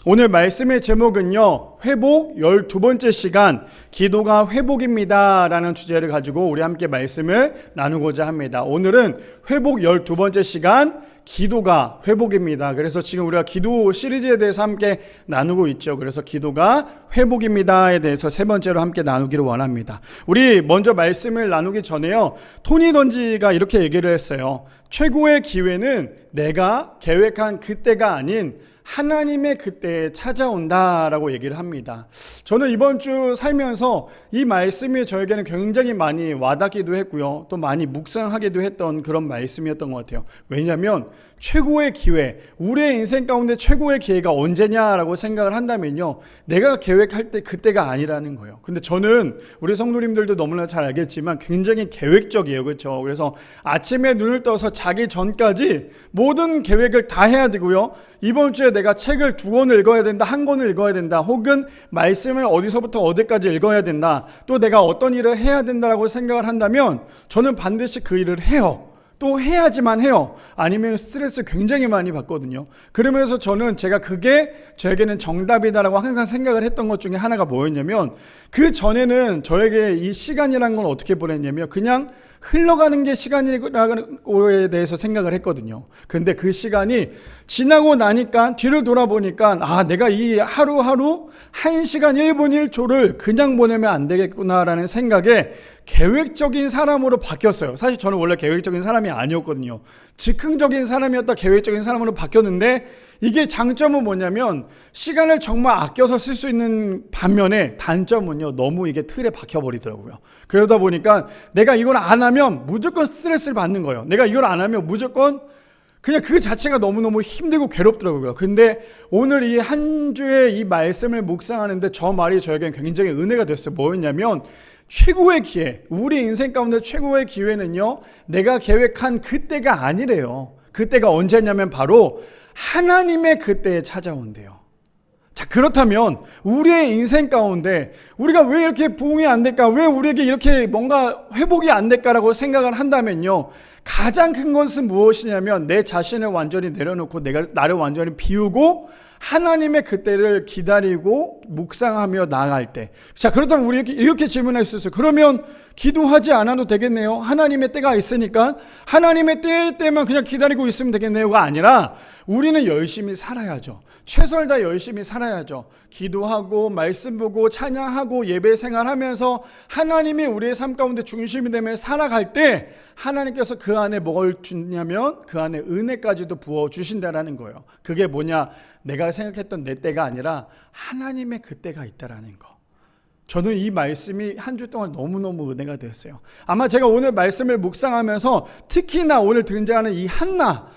오늘 말씀의 제목은요, 회복 12번째 시간, 기도가 회복입니다 라는 주제를 가지고 우리 함께 말씀을 나누고자 합니다. 오늘은 회복 12번째 시간, 기도가 회복입니다. 그래서 지금 우리가 기도 시리즈에 대해서 함께 나누고 있죠. 그래서 기도가 회복입니다에 대해서 세 번째로 함께 나누기를 원합니다. 우리 먼저 말씀을 나누기 전에요, 토니 던지가 이렇게 얘기를 했어요. 최고의 기회는 내가 계획한 그때가 아닌 하나님의 그때에 찾아온다라고 얘기를 합니다. 저는 이번 주 살면서 이 말씀이 저에게는 굉장히 많이 와닿기도 했고요, 또 많이 묵상하기도 했던 그런 말씀이었던 것 같아요. 왜냐하면 최고의 기회, 우리의 인생 가운데 최고의 기회가 언제냐라고 생각을 한다면요, 내가 계획할 때 그때가 아니라는 거예요. 근데 저는 우리 성도님들도 너무나 잘 알겠지만 굉장히 계획적이에요. 그렇죠? 그래서 아침에 눈을 떠서 자기 전까지 모든 계획을 다 해야 되고요, 이번 주에 내가 책을 2권을 읽어야 된다, 1권을 읽어야 된다, 혹은 말씀을 어디서부터 어디까지 읽어야 된다, 또 내가 어떤 일을 해야 된다라고 생각을 한다면 저는 반드시 그 일을 해요. 또 해야지만 해요. 아니면 스트레스 굉장히 많이 받거든요. 그러면서 저는 그게 저에게는 정답이다라고 항상 생각을 했던 것 중에 하나가 뭐였냐면, 그 전에는 저에게 이 시간이라는 건 어떻게 보냈냐면 그냥 흘러가는 게 시간이라고에 대해서 생각을 했거든요. 근데 그 시간이 지나고 나니까 뒤를 돌아보니까 내가 이 하루하루 1시간 1분 1초를 그냥 보내면 안 되겠구나라는 생각에 계획적인 사람으로 바뀌었어요. 사실 저는 원래 계획적인 사람이 아니었거든요. 즉흥적인 사람이었다 계획적인 사람으로 바뀌었는데, 이게 장점은 뭐냐면 시간을 정말 아껴서 쓸 수 있는 반면에 단점은요, 너무 이게 틀에 박혀버리더라고요. 그러다 보니까 내가 이걸 안 하면 무조건 스트레스를 받는 거예요. 내가 이걸 안 하면 무조건 그냥 그 자체가 너무너무 힘들고 괴롭더라고요. 근데 오늘 이 한 주의 이 말씀을 묵상하는데 저 말이 저에게는 굉장히 은혜가 됐어요. 뭐였냐면, 최고의 기회, 우리 인생 가운데 최고의 기회는요, 내가 계획한 그때가 아니래요. 그때가 언제냐면 바로 하나님의 그때에 찾아온대요. 자, 그렇다면 우리의 인생 가운데 우리가 왜 이렇게 부흥이 안 될까, 왜 우리에게 이렇게 뭔가 회복이 안 될까라고 생각을 한다면요, 가장 큰 것은 무엇이냐면 내 자신을 완전히 내려놓고 나를 완전히 비우고 하나님의 그때를 기다리고 묵상하며 나아갈 때. 자, 그렇다면 우리 이렇게 질문할 수 있어요. 그러면 기도하지 않아도 되겠네요. 하나님의 때가 있으니까 하나님의 때만 그냥 기다리고 있으면 되겠네요가 아니라 우리는 열심히 살아야죠. 최선을 다 열심히 살아야죠. 기도하고 말씀 보고 찬양하고 예배 생활하면서 하나님이 우리의 삶 가운데 중심이 되며 살아갈 때 하나님께서 그 안에 뭘 주냐면 그 안에 은혜까지도 부어주신다라는 거예요. 그게 뭐냐, 내가 생각했던 내 때가 아니라 하나님의 그 때가 있다라는 거. 저는 이 말씀이 한 주 동안 너무너무 은혜가 되었어요. 아마 제가 오늘 말씀을 묵상하면서 특히나 오늘 등장하는 이 한나,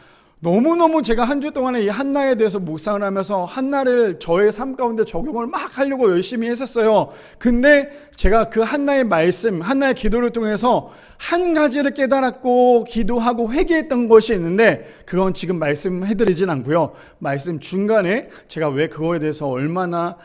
너무너무 제가 한 주 동안에 이 한나에 대해서 묵상을 하면서 한나를 저의 삶 가운데 적용을 막 하려고 열심히 했었어요. 근데 제가 그 한나의 말씀, 한나의 기도를 통해서 한 가지를 깨달았고 기도하고 회개했던 것이 있는데, 그건 지금 말씀해드리진 않고요, 말씀 중간에 제가 왜 그거에 대해서 얼마나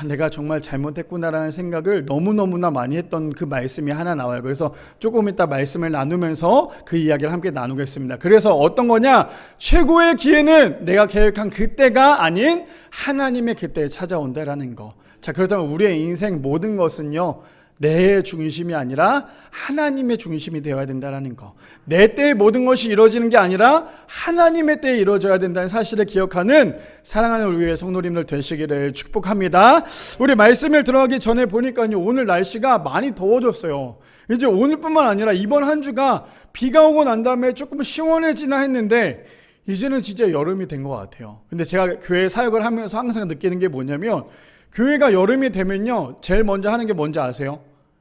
내가 정말 잘못했구나라는 생각을 너무너무나 많이 했던 그 말씀이 하나 나와요. 그래서 조금 이따 말씀을 나누면서 그 이야기를 함께 나누겠습니다. 그래서 어떤 거냐, 최고의 기회는 내가 계획한 그때가 아닌 하나님의 그때에 찾아온다라는 거. 자, 그렇다면 우리의 인생 모든 것은요, 내 중심이 아니라 하나님의 중심이 되어야 된다는 거. 내 때에 모든 것이 이루어지는 게 아니라 하나님의 때에 이루어져야 된다는 사실을 기억하는 사랑하는 우리 성도님들 되시기를 축복합니다. 우리 말씀을 들어가기 전에 보니까요, 오늘 날씨가 많이 더워졌어요. 이제 오늘뿐만 아니라 이번 한 주가 비가 오고 난 다음에 조금 시원해지나 했는데 이제는 진짜 여름이 된 것 같아요. 근데 제가 교회 사역을 하면서 항상 느끼는 게 뭐냐면, 교회가 여름이 되면요, 제일 먼저 하는 게 뭔지 아세요?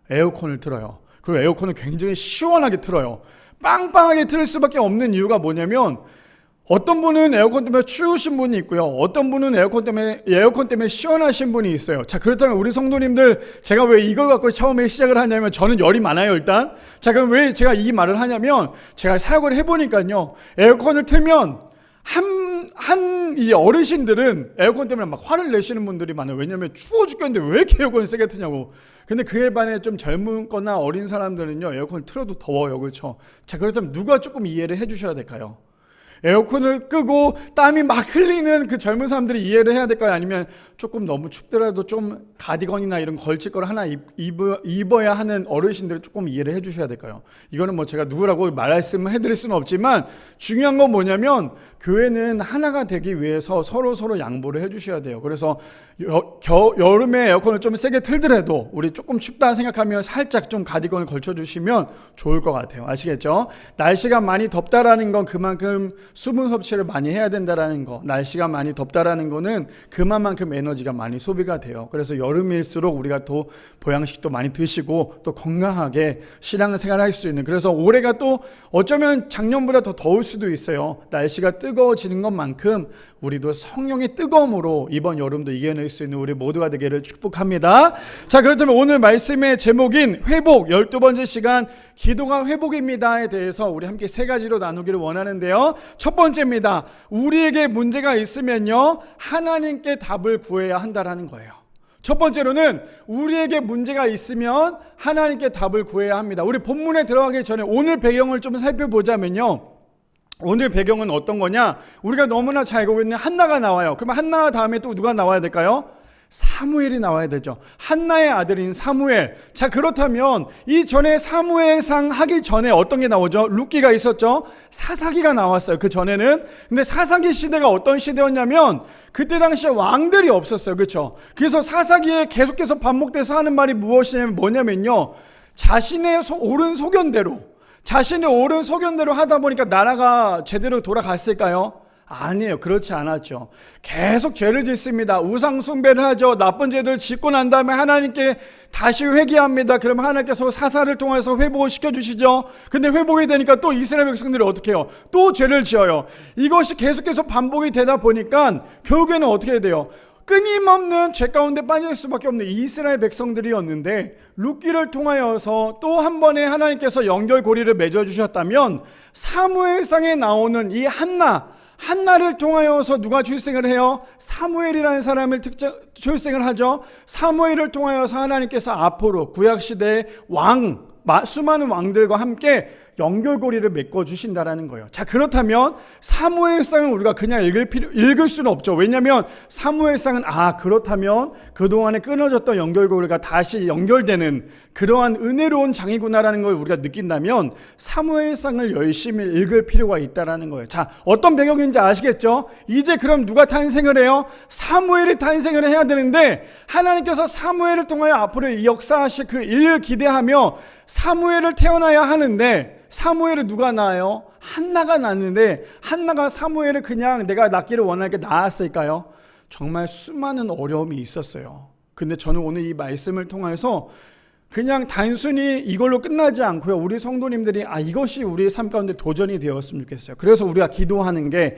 에어컨을 틀어요. 그리고 에어컨을 굉장히 시원하게 틀어요. 빵빵하게 틀 수밖에 없는 이유가 뭐냐면, 어떤 분은 에어컨 때문에 추우신 분이 있고요, 어떤 분은 에어컨 때문에 시원하신 분이 있어요. 자, 그렇다면 우리 성도님들, 제가 왜 이걸 갖고 처음에 시작을 하냐면, 저는 열이 많아요 일단. 자, 그럼 왜 제가 이 말을 하냐면, 제가 사역을 해보니까요, 에어컨을 틀면 이 어르신들은 에어컨 때문에 막 화를 내시는 분들이 많아요. 왜냐면 추워 죽겠는데 왜 이렇게 에어컨을 세게 트냐고. 근데 그에 반해 좀 젊은 거나 어린 사람들은요, 에어컨을 틀어도 더워요. 그렇죠? 자, 그렇다면 누가 조금 이해를 해 주셔야 될까요? 에어컨을 끄고 땀이 막 흘리는 그 젊은 사람들이 이해를 해야 될까요? 아니면 조금 너무 춥더라도 좀 가디건이나 이런 걸칠 걸 하나 입어야 하는 어르신들을 조금 이해를 해주셔야 될까요? 이거는 뭐 제가 누구라고 말씀을 해드릴 수는 없지만 중요한 건 뭐냐면 교회는 하나가 되기 위해서 서로 양보를 해주셔야 돼요. 그래서 여름에 에어컨을 좀 세게 틀더라도 우리 조금 춥다 생각하면 살짝 좀 가디건을 걸쳐주시면 좋을 것 같아요. 아시겠죠? 날씨가 많이 덥다라는 건 그만큼 수분 섭취를 많이 해야 된다라는 거. 날씨가 많이 덥다라는 거는 그만큼 에너지가 많이 소비가 돼요. 그래서 여름일수록 우리가 또 보양식도 많이 드시고 또 건강하게 신앙생활을 할 수 있는, 그래서 올해가 또 어쩌면 작년보다 더 더울 수도 있어요. 날씨가 뜨거워지는 것만큼 우리도 성령의 뜨거움으로 이번 여름도 이겨낼 수 있는 우리 모두가 되기를 축복합니다. 자, 그렇다면 오늘 말씀의 제목인 회복 12번째 시간 기도가 회복입니다에 대해서 우리 함께 세 가지로 나누기를 원하는데요. 첫 번째입니다. 우리에게 문제가 있으면요 하나님께 답을 구해야 한다라는 거예요. 첫 번째로는 우리에게 문제가 있으면 하나님께 답을 구해야 합니다. 우리 본문에 들어가기 전에 오늘 배경을 좀 살펴보자면요, 오늘 배경은 어떤 거냐? 우리가 너무나 잘 알고 있는 한나가 나와요. 그러면 한나 다음에 또 누가 나와야 될까요? 사무엘이 나와야 되죠. 한나의 아들인 사무엘. 자, 그렇다면 이 전에 사무엘상 하기 전에 어떤 게 나오죠? 룻기가 있었죠. 사사기가 나왔어요. 그 전에는. 근데 사사기 시대가 어떤 시대였냐면 그때 당시에 왕들이 없었어요. 그렇죠? 그래서 사사기에 계속해서 반복돼서 하는 말이 뭐냐면요, 자신의 옳은 소견대로 하다 보니까 나라가 제대로 돌아갔을까요? 아니에요. 그렇지 않았죠. 계속 죄를 짓습니다. 우상 숭배를 하죠. 나쁜 죄를 짓고 난 다음에 하나님께 다시 회개합니다. 그러면 하나님께서 사사를 통해서 회복을 시켜주시죠. 근데 회복이 되니까 또 이스라엘 백성들이 어떻게 해요? 또 죄를 지어요. 이것이 계속해서 반복이 되다 보니까 결국에는 어떻게 돼요? 끊임없는 죄 가운데 빠질 수밖에 없는 이스라엘 백성들이었는데 룻기를 통하여서 또 한 번에 하나님께서 연결고리를 맺어주셨다면 사무엘상에 나오는 이 한나를 통하여서 누가 출생을 해요? 사무엘이라는 사람을 출생을 하죠. 사무엘을 통하여서 하나님께서 앞으로 구약시대의 수많은 왕들과 함께 연결고리를 맺어주신다라는 거예요. 자, 그렇다면 사무엘상은 우리가 그냥 읽을 수는 없죠. 왜냐하면 사무엘상은 그렇다면 그동안에 끊어졌던 연결고리가 다시 연결되는 그러한 은혜로운 장이구나라는 걸 우리가 느낀다면 사무엘상을 열심히 읽을 필요가 있다라는 거예요. 자, 어떤 배경인지 아시겠죠? 이제 그럼 누가 탄생을 해요? 사무엘이 탄생을 해야 되는데 하나님께서 사무엘을 통하여 앞으로 역사하실 그 일을 기대하며 사무엘을 태어나야 하는데 사무엘을 누가 낳아요? 한나가 낳는데 한나가 사무엘을 그냥 내가 낳기를 원하게 낳았을까요? 정말 수많은 어려움이 있었어요. 근데 저는 오늘 이 말씀을 통해서 그냥 단순히 이걸로 끝나지 않고요, 우리 성도님들이 이것이 우리의 삶 가운데 도전이 되었으면 좋겠어요. 그래서 우리가 기도하는 게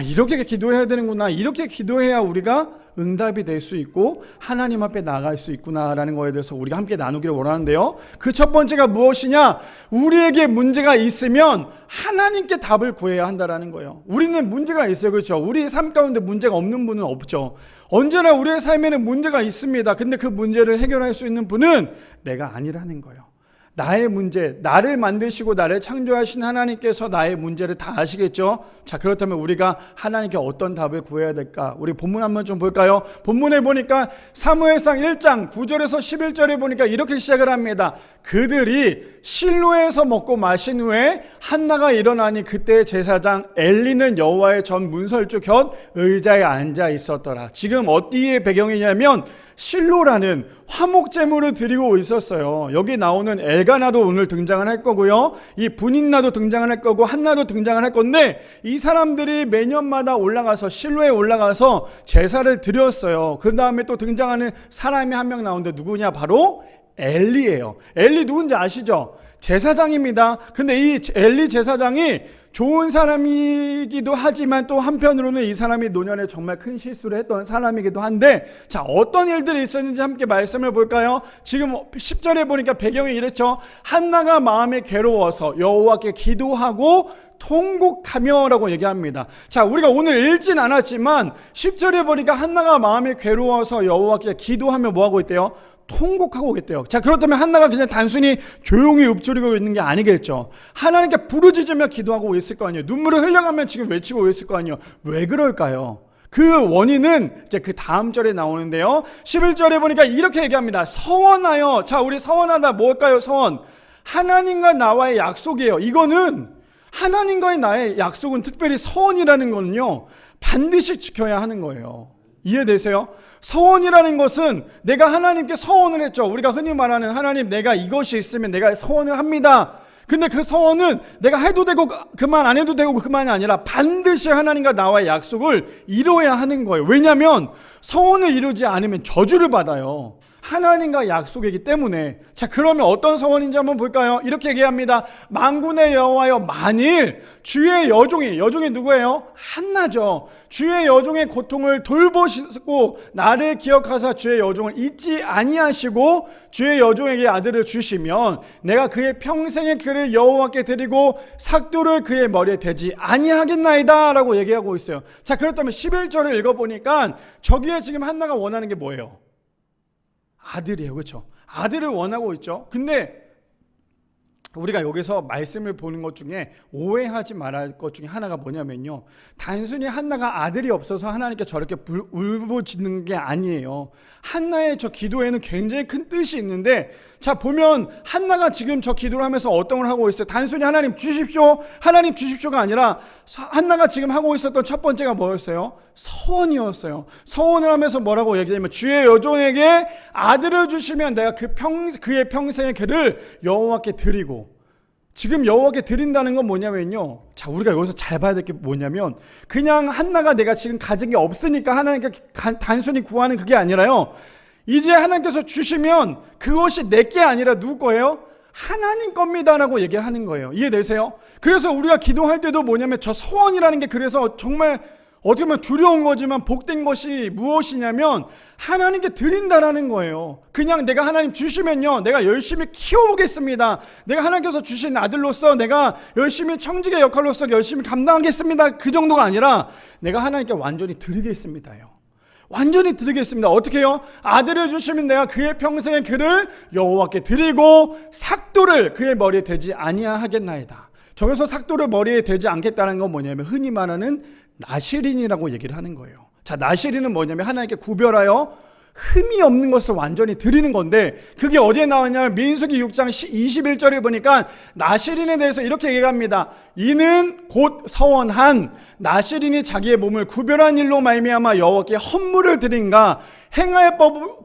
이렇게 기도해야 되는구나, 이렇게 기도해야 우리가 응답이 될 수 있고 하나님 앞에 나아갈 수 있구나라는 거에 대해서 우리가 함께 나누기를 원하는데요, 그 첫 번째가 무엇이냐? 우리에게 문제가 있으면 하나님께 답을 구해야 한다라는 거예요. 우리는 문제가 있어요. 그렇죠? 우리 삶 가운데 문제가 없는 분은 없죠. 언제나 우리의 삶에는 문제가 있습니다. 근데 그 문제를 해결할 수 있는 분은 내가 아니라는 거예요. 나의 문제, 나를 만드시고 나를 창조하신 하나님께서 나의 문제를 다 아시겠죠? 자, 그렇다면 우리가 하나님께 어떤 답을 구해야 될까? 우리 본문 한번 좀 볼까요? 본문에 보니까 사무엘상 1장 9절에서 11절에 보니까 이렇게 시작을 합니다. 그들이 실로에서 먹고 마신 후에 한나가 일어나니 그때 제사장 엘리는 여호와의 전 문설주 곁 의자에 앉아 있었더라. 지금 어디의 배경이냐면 실로라는 화목 제물을 드리고 있었어요. 여기 나오는 엘가나도 오늘 등장을 할 거고요, 이 분인나도 등장을 할 거고 한나도 등장을 할 건데 이 사람들이 매년마다 올라가서 실로에 올라가서 제사를 드렸어요. 그 다음에 또 등장하는 사람이 한 명 나오는데 누구냐? 바로 엘리예요. 엘리 누군지 아시죠? 제사장입니다. 근데 이 엘리 제사장이 좋은 사람이기도 하지만 또 한편으로는 이 사람이 노년에 정말 큰 실수를 했던 사람이기도 한데, 자, 어떤 일들이 있었는지 함께 말씀을 볼까요? 지금 10절에 보니까 배경이 이랬죠. 한나가 마음에 괴로워서 여호와께 기도하고 통곡하며 라고 얘기합니다. 자, 우리가 오늘 읽진 않았지만 10절에 보니까 한나가 마음에 괴로워서 여호와께 기도하며 뭐하고 있대요? 통곡하고 있대요. 자, 그렇다면 한나가 그냥 단순히 조용히 읊조리고 있는 게 아니겠죠. 하나님께 부르짖으며 기도하고 있을 거 아니에요. 눈물을 흘려가며 지금 외치고 있을 거 아니에요. 왜 그럴까요? 그 원인은 이제 그 다음 절에 나오는데요. 11절에 보니까 이렇게 얘기합니다. 서원하여. 자, 우리 서원하다 뭘까요? 서원. 하나님과 나와의 약속이에요. 이거는 하나님과의 나의 약속은, 특별히 서원이라는 거는요, 반드시 지켜야 하는 거예요. 이해되세요? 서원이라는 것은 내가 하나님께 서원을 했죠. 우리가 흔히 말하는 하나님, 내가 이것이 있으면 내가 서원을 합니다. 근데 그 서원은 내가 해도 되고 그만, 안 해도 되고 그만이 아니라 반드시 하나님과 나와의 약속을 이루어야 하는 거예요. 왜냐하면 서원을 이루지 않으면 저주를 받아요. 하나님과 약속이기 때문에. 자, 그러면 어떤 서원인지 한번 볼까요? 이렇게 얘기합니다. 만군의 여호와여, 만일 주의 여종이 누구예요? 한나죠. 주의 여종의 고통을 돌보시고 나를 기억하사 주의 여종을 잊지 아니하시고 주의 여종에게 아들을 주시면 내가 그의 평생의 그를 여호와께 드리고 삭도를 그의 머리에 대지 아니하겠나이다 라고 얘기하고 있어요. 자, 그렇다면 11절을 읽어보니까 저기에 지금 한나가 원하는 게 뭐예요? 아들이에요. 그렇죠? 아들을 원하고 있죠. 근데 우리가 여기서 말씀을 보는 것 중에 오해하지 말아야 할 것 중에 하나가 뭐냐면요, 단순히 한나가 아들이 없어서 하나님께 저렇게 울부짖는 게 아니에요. 한나의 저 기도에는 굉장히 큰 뜻이 있는데, 자, 보면 한나가 지금 저 기도를 하면서 어떤 걸 하고 있어요? 단순히 하나님 주십시오, 하나님 주십시오가 아니라 한나가 지금 하고 있었던 첫 번째가 뭐였어요? 서원이었어요. 서원을 하면서 뭐라고 얘기하냐면, 주의 여종에게 아들을 주시면 내가 그의 평생의 그를 여호와께 드리고. 지금 여호와께 드린다는 건 뭐냐면요, 자, 우리가 여기서 잘 봐야 될 게 뭐냐면, 그냥 한나가 내가 지금 가진 게 없으니까 하나님께 단순히 구하는 그게 아니라요, 이제 하나님께서 주시면 그것이 내게 아니라 누구 거예요? 하나님 겁니다라고 얘기를 하는 거예요. 이해되세요? 그래서 우리가 기도할 때도 뭐냐면, 저 서원이라는 게 그래서 정말 어떻게 보면 두려운 거지만 복된 것이 무엇이냐면 하나님께 드린다라는 거예요. 그냥 내가 하나님 주시면요, 내가 열심히 키워보겠습니다. 내가 하나님께서 주신 아들로서 내가 열심히 청지기의 역할로서 열심히 감당하겠습니다. 그 정도가 아니라 내가 하나님께 완전히 드리겠습니다요. 완전히 드리겠습니다. 어떻게 해요? 아들을 주시면 내가 그의 평생의 그를 여호와께 드리고 삭도를 그의 머리에 대지 아니하겠나이다. 저기서 삭도를 머리에 대지 않겠다는 건 뭐냐면 흔히 말하는 나실인이라고 얘기를 하는 거예요. 자, 나실인은 뭐냐면 하나님께 구별하여 흠이 없는 것을 완전히 드리는 건데, 그게 어디에 나왔냐면 민수기 6장 21절에 보니까 나실인에 대해서 이렇게 얘기합니다. 이는 곧 서원한 나실인이 자기의 몸을 구별한 일로 말미암아 여호와께 헌물을 드린가 행할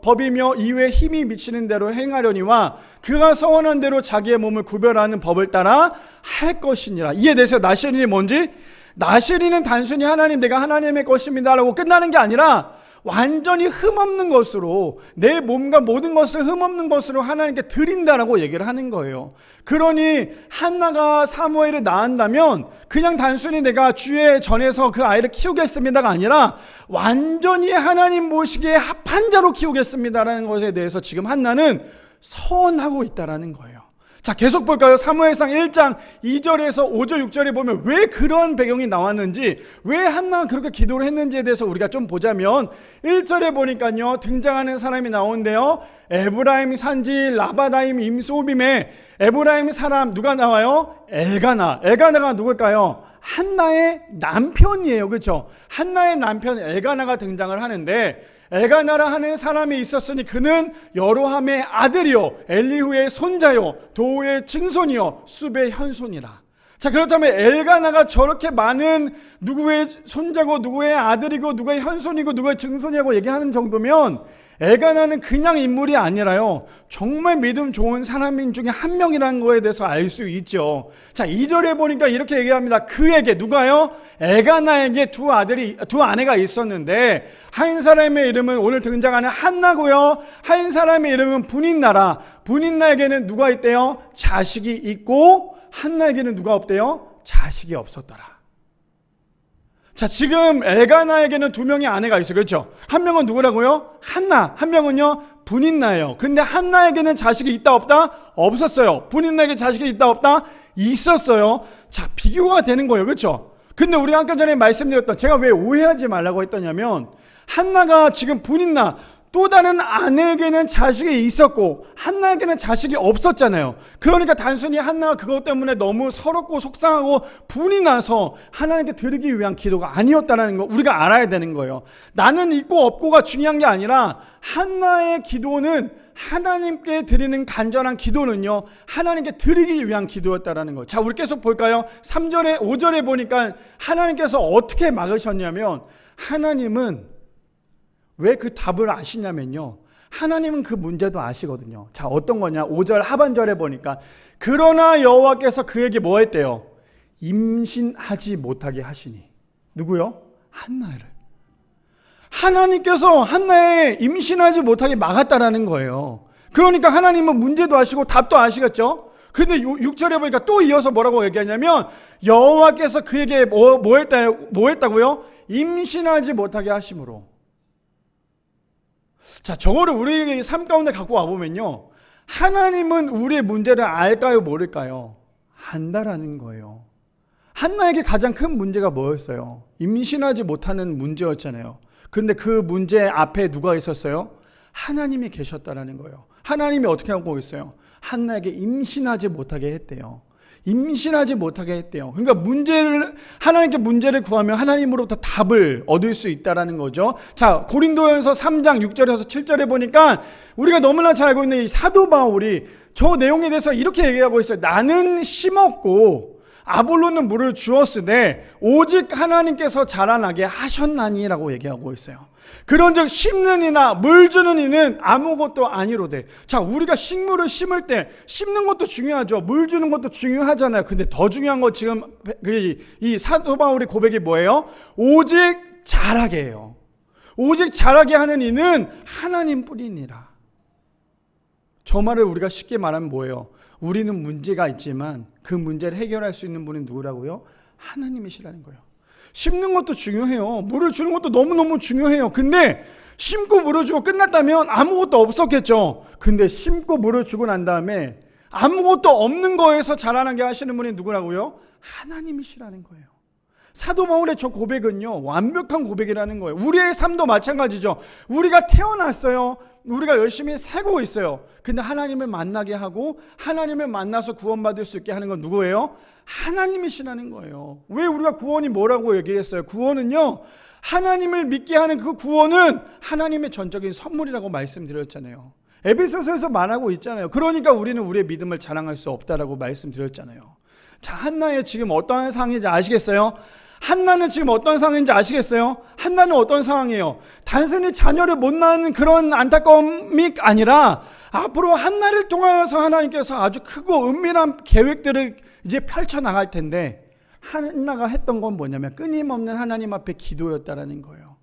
법이며 이외에 힘이 미치는 대로 행하려니와 그가 서원한 대로 자기의 몸을 구별하는 법을 따라 할 것이니라. 이해되세요? 나실인이 뭔지? 나실인은 단순히 하나님, 내가 하나님의 것입니다 라고 끝나는 게 아니라 완전히 흠없는 것으로, 내 몸과 모든 것을 흠없는 것으로 하나님께 드린다라고 얘기를 하는 거예요. 그러니 한나가 사무엘을 낳았다면 그냥 단순히 내가 주의 전에서 그 아이를 키우겠습니다가 아니라 완전히 하나님 보시기에 합한 자로 키우겠습니다라는 것에 대해서 지금 한나는 서원하고 있다라는 거예요. 자, 계속 볼까요? 사무엘상 1장 2절에서 5절 6절에 보면 왜 그런 배경이 나왔는지, 왜 한나가 그렇게 기도를 했는지에 대해서 우리가 좀 보자면 1절에 보니까요, 등장하는 사람이 나오는데요, 에브라임 산지 라바다임 임소빔에 에브라임 사람 누가 나와요? 엘가나가 누굴까요? 한나의 남편이에요. 그렇죠? 한나의 남편 엘가나가 등장을 하는데, 엘가나라 하는 사람이 있었으니 그는 여로함의 아들이요 엘리후의 손자요 도의 증손이요 숲의 현손이라. 자, 그렇다면 엘가나가 저렇게 많은 누구의 손자고 누구의 아들이고 누구의 현손이고 누구의 증손이라고 얘기하는 정도면 엘가나는 그냥 인물이 아니라요, 정말 믿음 좋은 사람인 중에 한 명이라는 거에 대해서 알 수 있죠. 자, 2절에 보니까 이렇게 얘기합니다. 그에게, 누가요? 엘가나에게 두 아내가 있었는데 한 사람의 이름은 오늘 등장하는 한나고요, 한 사람의 이름은 분인나라. 분인나에게는 누가 있대요? 자식이 있고 한나에게는 누가 없대요? 자식이 없었더라. 자, 지금 엘가나에게는 두 명의 아내가 있어요. 그렇죠? 한 명은 누구라고요? 한나. 한 명은요, 분인나예요. 근데 한나에게는 자식이 있다 없다? 없었어요. 분인나에게 자식이 있다 없다? 있었어요. 자, 비교가 되는 거예요. 그렇죠? 근데 우리가 아까 전에 말씀드렸던, 제가 왜 오해하지 말라고 했더냐면, 한나가 지금 분인나, 또 다른 아내에게는 자식이 있었고 한나에게는 자식이 없었잖아요. 그러니까 단순히 한나가 그것 때문에 너무 서럽고 속상하고 분이 나서 하나님께 드리기 위한 기도가 아니었다는 거 우리가 알아야 되는 거예요. 나는 있고 없고가 중요한 게 아니라 한나의 기도는 하나님께 드리는 간절한 기도는요, 하나님께 드리기 위한 기도였다라는 거. 자, 우리 계속 볼까요? 3절에 5절에 보니까 하나님께서 어떻게 막으셨냐면, 하나님은 왜 그 답을 아시냐면요, 하나님은 그 문제도 아시거든요. 자, 어떤 거냐? 5절 하반절에 보니까 그러나 여호와께서 그에게 뭐 했대요? 임신하지 못하게 하시니. 누구요? 한나를. 하나님께서 한나에 임신하지 못하게 막았다라는 거예요. 그러니까 하나님은 문제도 아시고 답도 아시겠죠? 근데 6절에 보니까 또 이어서 뭐라고 얘기하냐면, 여호와께서 그에게 뭐 했다고요? 임신하지 못하게 하심으로. 자, 저거를 우리에게 삶 가운데 갖고 와보면요, 하나님은 우리의 문제를 알까요, 모를까요? 안다라는 거예요. 한나에게 가장 큰 문제가 뭐였어요? 임신하지 못하는 문제였잖아요. 근데 그 문제 앞에 누가 있었어요? 하나님이 계셨다라는 거예요. 하나님이 어떻게 하고 있어요? 한나에게 임신하지 못하게 했대요. 임신하지 못하게 했대요. 그러니까 하나님께 문제를 구하면 하나님으로부터 답을 얻을 수 있다라는 거죠. 자, 고린도전서 3장 6절에서 7절에 보니까 우리가 너무나 잘 알고 있는 이 사도 바울이 저 내용에 대해서 이렇게 얘기하고 있어요. 나는 심었고 아볼로는 물을 주었으되 오직 하나님께서 자라나게 하셨나니라고 얘기하고 있어요. 그런즉 심는 이나 물 주는 이는 아무것도 아니로되. 자, 우리가 식물을 심을 때 심는 것도 중요하죠. 물 주는 것도 중요하잖아요. 근데 더 중요한 거 지금 이 사도 바울의 고백이 뭐예요? 오직 자라게 해요. 오직 자라게 하는 이는 하나님뿐이니라. 저 말을 우리가 쉽게 말하면 뭐예요? 우리는 문제가 있지만 그 문제를 해결할 수 있는 분이 누구라고요? 하나님이시라는 거예요. 심는 것도 중요해요. 물을 주는 것도 너무너무 중요해요. 근데 심고 물을 주고 끝났다면 아무것도 없었겠죠. 근데 심고 물을 주고 난 다음에 아무것도 없는 거에서 자라나게 하시는 분이 누구라고요? 하나님이시라는 거예요. 사도 바울의 저 고백은요, 완벽한 고백이라는 거예요. 우리의 삶도 마찬가지죠. 우리가 태어났어요. 우리가 열심히 살고 있어요. 근데 하나님을 만나게 하고 하나님을 만나서 구원받을 수 있게 하는 건 누구예요? 하나님이시라는 거예요. 왜 우리가 구원이 뭐라고 얘기했어요? 구원은요, 하나님을 믿게 하는 그 구원은 하나님의 전적인 선물이라고 말씀드렸잖아요. 에베소서에서 말하고 있잖아요. 그러니까 우리는 우리의 믿음을 자랑할 수 없다라고 말씀드렸잖아요. 자, 한나의 지금 어떠한 상황인지 아시겠어요? 한나는 지금 어떤 상황인지 아시겠어요? 한나는 어떤 상황이에요? 단순히 자녀를 못 낳는 그런 안타까움이 아니라 앞으로 한나를 통하여서 하나님께서 아주 크고 은밀한 계획들을 이제 펼쳐나갈 텐데, 한나가 했던 건 뭐냐면 끊임없는 하나님 앞에 기도였다라는 거예요.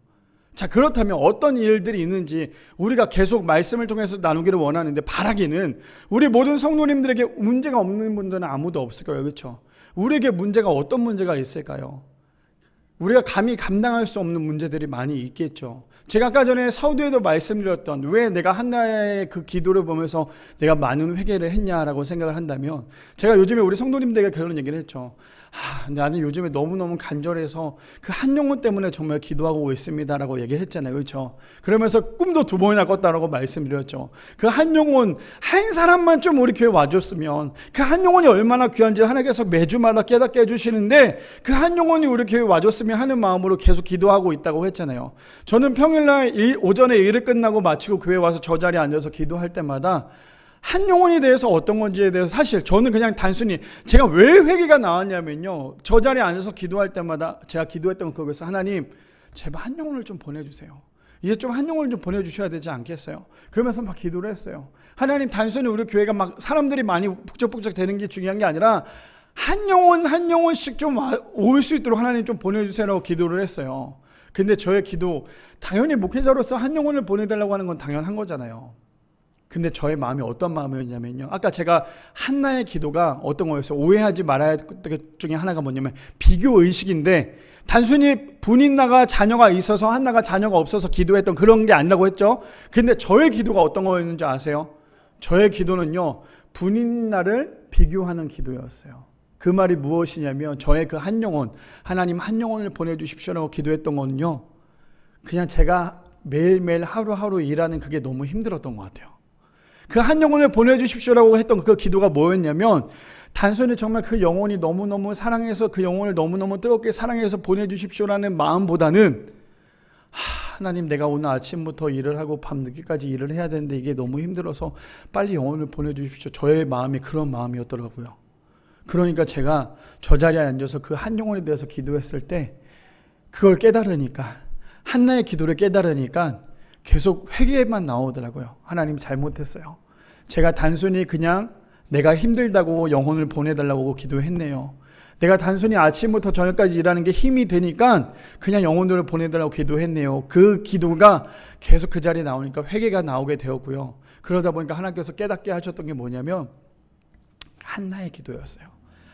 자, 그렇다면 어떤 일들이 있는지 우리가 계속 말씀을 통해서 나누기를 원하는데, 바라기는 우리 모든 성도님들에게 문제가 없는 분들은 아무도 없을 거예요. 그렇죠? 우리에게 문제가 어떤 문제가 있을까요? 우리가 감히 감당할 수 없는 문제들이 많이 있겠죠. 제가 아까 전에 서두에도 말씀드렸던, 왜 내가 한나의 그 기도를 보면서 내가 많은 회개를 했냐라고 생각을 한다면, 제가 요즘에 우리 성도님들에게 그런 얘기를 했죠. 나는 요즘에 너무너무 간절해서 그 한 영혼 때문에 정말 기도하고 있습니다라고 얘기를 했잖아요. 그렇죠? 그러면서 꿈도 2번이나 꿨다라고 말씀드렸죠. 그 한 영혼, 한 사람만 좀 우리 교회 와줬으면, 그 한 영혼이 얼마나 귀한지 하나님께서 매주마다 깨닫게 해주시는데, 그 한 영혼이 우리 교회 와줬으면 하는 마음으로 계속 기도하고 있다고 했잖아요. 저는 평일날 오전에 일을 끝나고 마치고 교회 와서 저 자리에 앉아서 기도할 때마다 한 영혼에 대해서 어떤 건지에 대해서, 사실 저는 그냥 단순히 제가 왜 회개가 나왔냐면요, 저 자리에 앉아서 기도할 때마다 제가 기도했던 거기서, 하나님 제발 한 영혼을 좀 보내주세요. 이제 좀 한 영혼을 좀 보내주셔야 되지 않겠어요? 그러면서 막 기도를 했어요. 하나님, 단순히 우리 교회가 막 사람들이 많이 북적북적 되는 게 중요한 게 아니라 한 영혼 한 영혼씩 좀 올 수 있도록 하나님 좀 보내주세요라고 기도를 했어요. 근데 저의 기도, 당연히 목회자로서 한 영혼을 보내달라고 하는 건 당연한 거잖아요. 근데 저의 마음이 어떤 마음이었냐면요, 아까 제가 한나의 기도가 어떤 거였어요? 오해하지 말아야 할 것 중에 하나가 뭐냐면 비교의식인데, 단순히 분인나가 자녀가 있어서 한나가 자녀가 없어서 기도했던 그런 게 아니라고 했죠. 근데 저의 기도가 어떤 거였는지 아세요? 저의 기도는요, 분인나를 비교하는 기도였어요. 그 말이 무엇이냐면, 저의 그 한 영혼, 하나님 한 영혼을 보내주십시오라고 기도했던 거는요, 그냥 제가 매일매일 하루하루 일하는 그게 너무 힘들었던 것 같아요. 그 한 영혼을 보내주십시오라고 했던 그 기도가 뭐였냐면 단순히 정말 그 영혼이 너무너무 사랑해서 그 영혼을 너무너무 뜨겁게 사랑해서 보내주십시오라는 마음보다는 하나님, 내가 오늘 아침부터 일을 하고 밤늦게까지 일을 해야 되는데 이게 너무 힘들어서 빨리 영혼을 보내주십시오. 저의 마음이 그런 마음이었더라고요. 그러니까 제가 저 자리에 앉아서 그 한 영혼에 대해서 기도했을 때 그걸 깨달으니까, 한나의 기도를 깨달으니까 계속 회개만 나오더라고요. 하나님, 잘못했어요. 제가 단순히 그냥 내가 힘들다고 영혼을 보내달라고 기도했네요. 내가 단순히 아침부터 저녁까지 일하는 게 힘이 되니까 그냥 영혼들을 보내달라고 기도했네요. 그 기도가 계속 그 자리에 나오니까 회개가 나오게 되었고요. 그러다 보니까 하나님께서 깨닫게 하셨던 게 뭐냐면 한나의 기도였어요.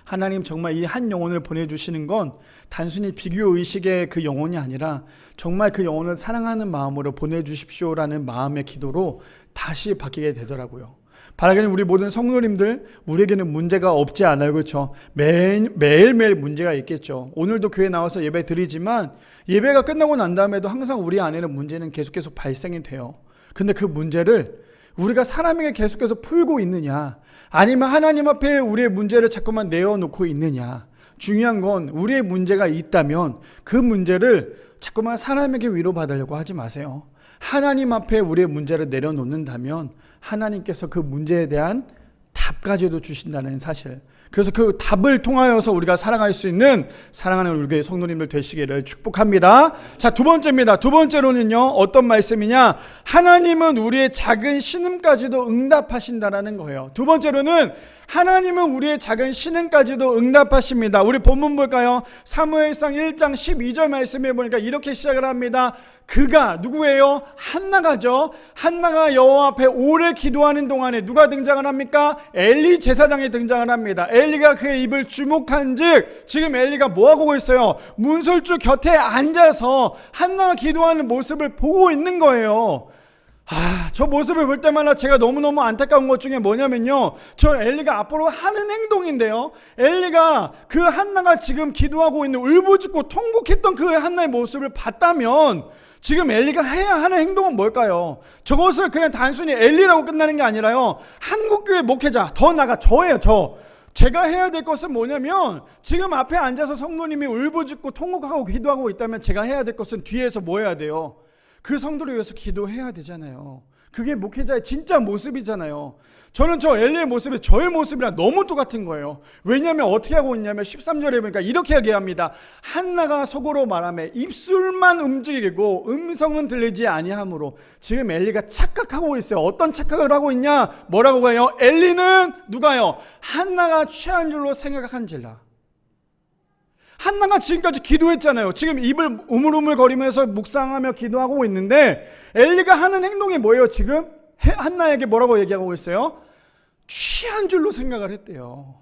하나님, 정말 이 한 영혼을 보내주시는 건 단순히 비교의식의 그 영혼이 아니라 정말 그 영혼을 사랑하는 마음으로 보내주십시오라는 마음의 기도로 다시 바뀌게 되더라고요. 바라기는 우리 모든 성도님들, 우리에게는 문제가 없지 않아요. 그렇죠? 매일매일 문제가 있겠죠. 오늘도 교회 나와서 예배 드리지만 예배가 끝나고 난 다음에도 항상 우리 안에는 문제는 계속 발생이 돼요. 근데 그 문제를 우리가 사람에게 계속해서 풀고 있느냐, 아니면 하나님 앞에 우리의 문제를 자꾸만 내어놓고 있느냐. 중요한 건 우리의 문제가 있다면 그 문제를 자꾸만 사람에게 위로받으려고 하지 마세요. 하나님 앞에 우리의 문제를 내려놓는다면 하나님께서 그 문제에 대한 답까지도 주신다는 사실. 그래서 그 답을 통하여서 우리가 살아갈 수 있는 사랑하는 우리 성도님들 되시기를 축복합니다. 자, 두 번째입니다. 두 번째로는요, 어떤 말씀이냐? 하나님은 우리의 작은 신음까지도 응답하신다라는 거예요. 두 번째로는 하나님은 우리의 작은 신음까지도 응답하십니다. 우리 본문 볼까요? 사무엘상 1장 12절 말씀에 보니까 이렇게 시작을 합니다. 그가 누구예요? 한나가죠. 한나가 여호와 앞에 오래 기도하는 동안에 누가 등장을 합니까? 엘리 제사장이 등장을 합니다. 엘리가 그의 입을 주목한즉 지금 엘리가 뭐하고 있어요? 문설주 곁에 앉아서 한나가 기도하는 모습을 보고 있는 거예요. 저 모습을 볼 때마다 제가 너무너무 안타까운 것 중에 뭐냐면요, 저 엘리가 앞으로 하는 행동인데요, 엘리가 그 한나가 지금 기도하고 있는 울부짖고 통곡했던 그 한나의 모습을 봤다면 지금 엘리가 해야 하는 행동은 뭘까요? 저것을 그냥 단순히 엘리라고 끝나는 게 아니라요, 한국교회 목회자, 더 나아가 저예요. 제가 해야 될 것은 뭐냐면, 지금 앞에 앉아서 성도님이 울부짖고 통곡하고 기도하고 있다면 제가 해야 될 것은 뒤에서 뭐 해야 돼요? 그 성도를 위해서 기도해야 되잖아요. 그게 목회자의 진짜 모습이잖아요. 저는 저 엘리의 모습이 저의 모습이랑 너무 똑같은 거예요. 왜냐하면 어떻게 하고 있냐면 13절에 보니까 이렇게 얘기합니다. 한나가 속으로 말하며 입술만 움직이고 음성은 들리지 아니하므로. 지금 엘리가 착각하고 있어요. 어떤 착각을 하고 있냐? 뭐라고 해요? 엘리는 누가요? 한나가 취한 줄로 생각한지라. 한나가 지금까지 기도했잖아요. 지금 입을 우물우물거리면서 묵상하며 기도하고 있는데 엘리가 하는 행동이 뭐예요? 지금 한나에게 뭐라고 얘기하고 있어요? 취한 줄로 생각을 했대요.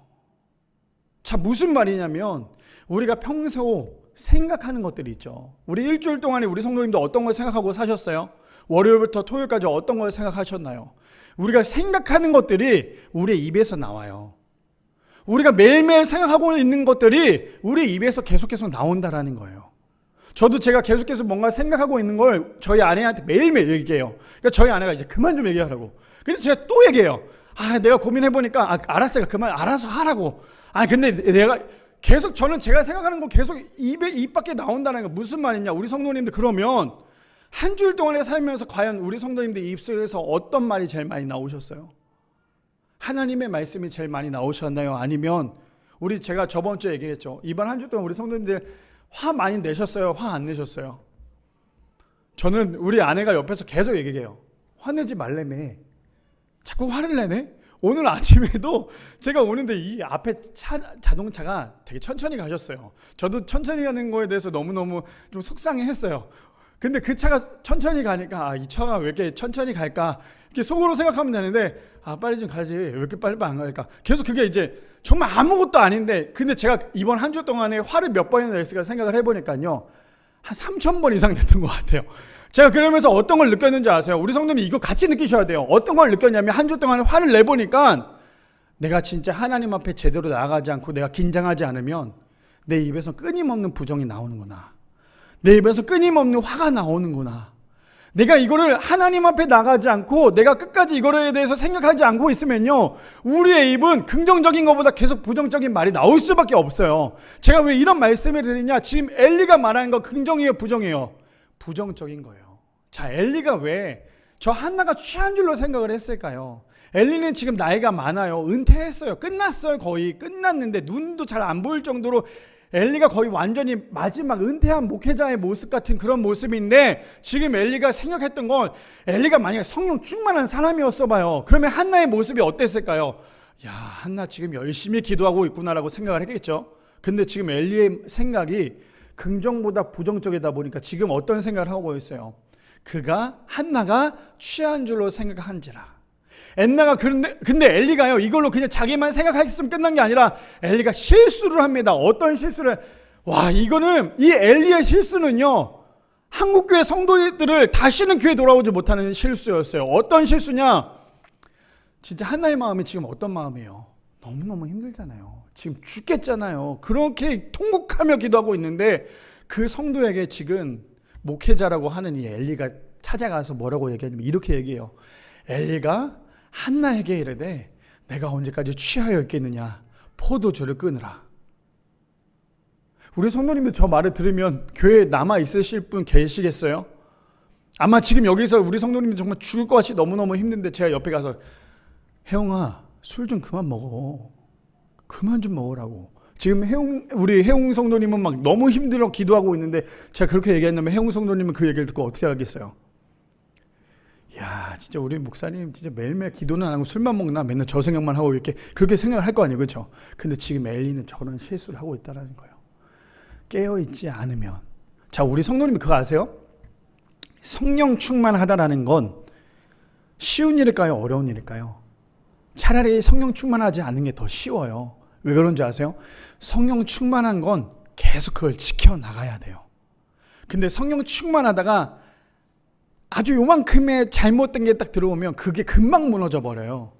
자, 무슨 말이냐면 우리가 평소 생각하는 것들이 있죠. 우리 일주일 동안에 우리 성도님도 어떤 걸 생각하고 사셨어요? 월요일부터 토요일까지 어떤 걸 생각하셨나요? 우리가 생각하는 것들이 우리의 입에서 나와요. 우리가 매일매일 생각하고 있는 것들이 우리 입에서 계속해서 나온다라는 거예요. 저도 제가 계속해서 뭔가 생각하고 있는 걸 저희 아내한테 매일매일 얘기해요. 그러니까 저희 아내가 이제 그만 좀 얘기하라고. 근데 제가 또 얘기해요. 내가 고민해보니까 알았어요. 그만 알아서 하라고. 근데 내가 계속 저는 제가 생각하는 거 계속 입 밖에 나온다는 거. 무슨 말이냐? 우리 성도님들, 그러면 한 주일 동안에 살면서 과연 우리 성도님들 입술에서 어떤 말이 제일 많이 나오셨어요? 하나님의 말씀이 제일 많이 나오셨나요? 아니면 제가 저번 주에 얘기했죠. 이번 한 주 동안 우리 성도님들 화 많이 내셨어요? 화 안 내셨어요? 저는 우리 아내가 옆에서 계속 얘기해요. 화내지 말래매. 자꾸 화를 내네? 오늘 아침에도 제가 오는데 이 앞에 자동차가 되게 천천히 가셨어요. 저도 천천히 가는 거에 대해서 너무너무 좀 속상해했어요. 근데 그 차가 천천히 가니까 이 차가 왜 이렇게 천천히 갈까? 이렇게 속으로 생각하면 되는데 빨리 좀 가지, 왜 이렇게 빨리 안 갈까? 계속 그게 이제 정말 아무것도 아닌데, 근데 제가 이번 한 주 동안에 화를 몇 번이나 냈을까 생각을 해보니까요, 한 3,000번 이상 냈던 것 같아요. 제가 그러면서 어떤 걸 느꼈는지 아세요? 우리 성도님 이거 같이 느끼셔야 돼요. 어떤 걸 느꼈냐면 한 주 동안 화를 내보니까 내가 진짜 하나님 앞에 제대로 나아가지 않고 내가 긴장하지 않으면 내 입에서 끊임없는 부정이 나오는구나. 내 입에서 끊임없는 화가 나오는구나. 내가 이거를 하나님 앞에 나가지 않고 내가 끝까지 이거에 대해서 생각하지 않고 있으면요, 우리의 입은 긍정적인 것보다 계속 부정적인 말이 나올 수밖에 없어요. 제가 왜 이런 말씀을 드리냐, 지금 엘리가 말하는 거 긍정이에요, 부정이에요? 부정적인 거예요. 자, 엘리가 왜 저 한나가 취한 줄로 생각을 했을까요? 엘리는 지금 나이가 많아요. 은퇴했어요. 끝났어요. 거의 끝났는데 눈도 잘 안 보일 정도로 엘리가 거의 완전히 마지막 은퇴한 목회자의 모습 같은 그런 모습인데, 지금 엘리가 생각했던 건, 엘리가 만약에 성령 충만한 사람이었어 봐요. 그러면 한나의 모습이 어땠을까요? 야, 한나 지금 열심히 기도하고 있구나라고 생각을 했겠죠. 근데 지금 엘리의 생각이 긍정보다 부정적이다 보니까 지금 어떤 생각을 하고 있어요? 한나가 취한 줄로 생각한지라. 근데 엘리가요, 이걸로 그냥 자기만 생각했으면 끝난 게 아니라 엘리가 실수를 합니다. 어떤 실수를? 이거는, 이 엘리의 실수는요, 한국교회 성도들을 다시는 교회 돌아오지 못하는 실수였어요. 어떤 실수냐? 진짜 한나의 마음이 지금 어떤 마음이에요? 너무너무 힘들잖아요. 지금 죽겠잖아요. 그렇게 통곡하며 기도하고 있는데, 그 성도에게 지금 목회자라고 하는 이 엘리가 찾아가서 뭐라고 얘기하냐면 이렇게 얘기해요. 엘리가 한나에게 이르되, 내가 언제까지 취하여 있겠느냐? 포도주를 끊으라. 우리 성도님들 저 말을 들으면 교회에 남아 있으실 분 계시겠어요? 아마 지금 여기서 우리 성도님들 정말 죽을 것 같이 너무너무 힘든데, 제가 옆에 가서 혜웅아, 술 좀 그만 먹어. 그만 좀 먹으라고. 지금 우리 혜웅 성도님은 막 너무 힘들어 기도하고 있는데, 제가 그렇게 얘기했냐면 혜웅 성도님은 그 얘기를 듣고 어떻게 하겠어요? 야, 진짜 우리 목사님 진짜 매일매일 기도는 안 하고 술만 먹나? 맨날 저 생각만 하고 이렇게 그렇게 생각을 할 거 아니에요, 그렇죠? 근데 지금 엘리는 저런 실수를 하고 있다는 거예요. 깨어있지 않으면. 자, 우리 성도님이 그거 아세요? 성령 충만하다라는 건 쉬운 일일까요? 어려운 일일까요? 차라리 성령 충만하지 않는 게 더 쉬워요. 왜 그런지 아세요? 성령 충만한 건 계속 그걸 지켜나가야 돼요. 근데 성령 충만하다가 아주 요만큼의 잘못된 게 딱 들어오면 그게 금방 무너져 버려요.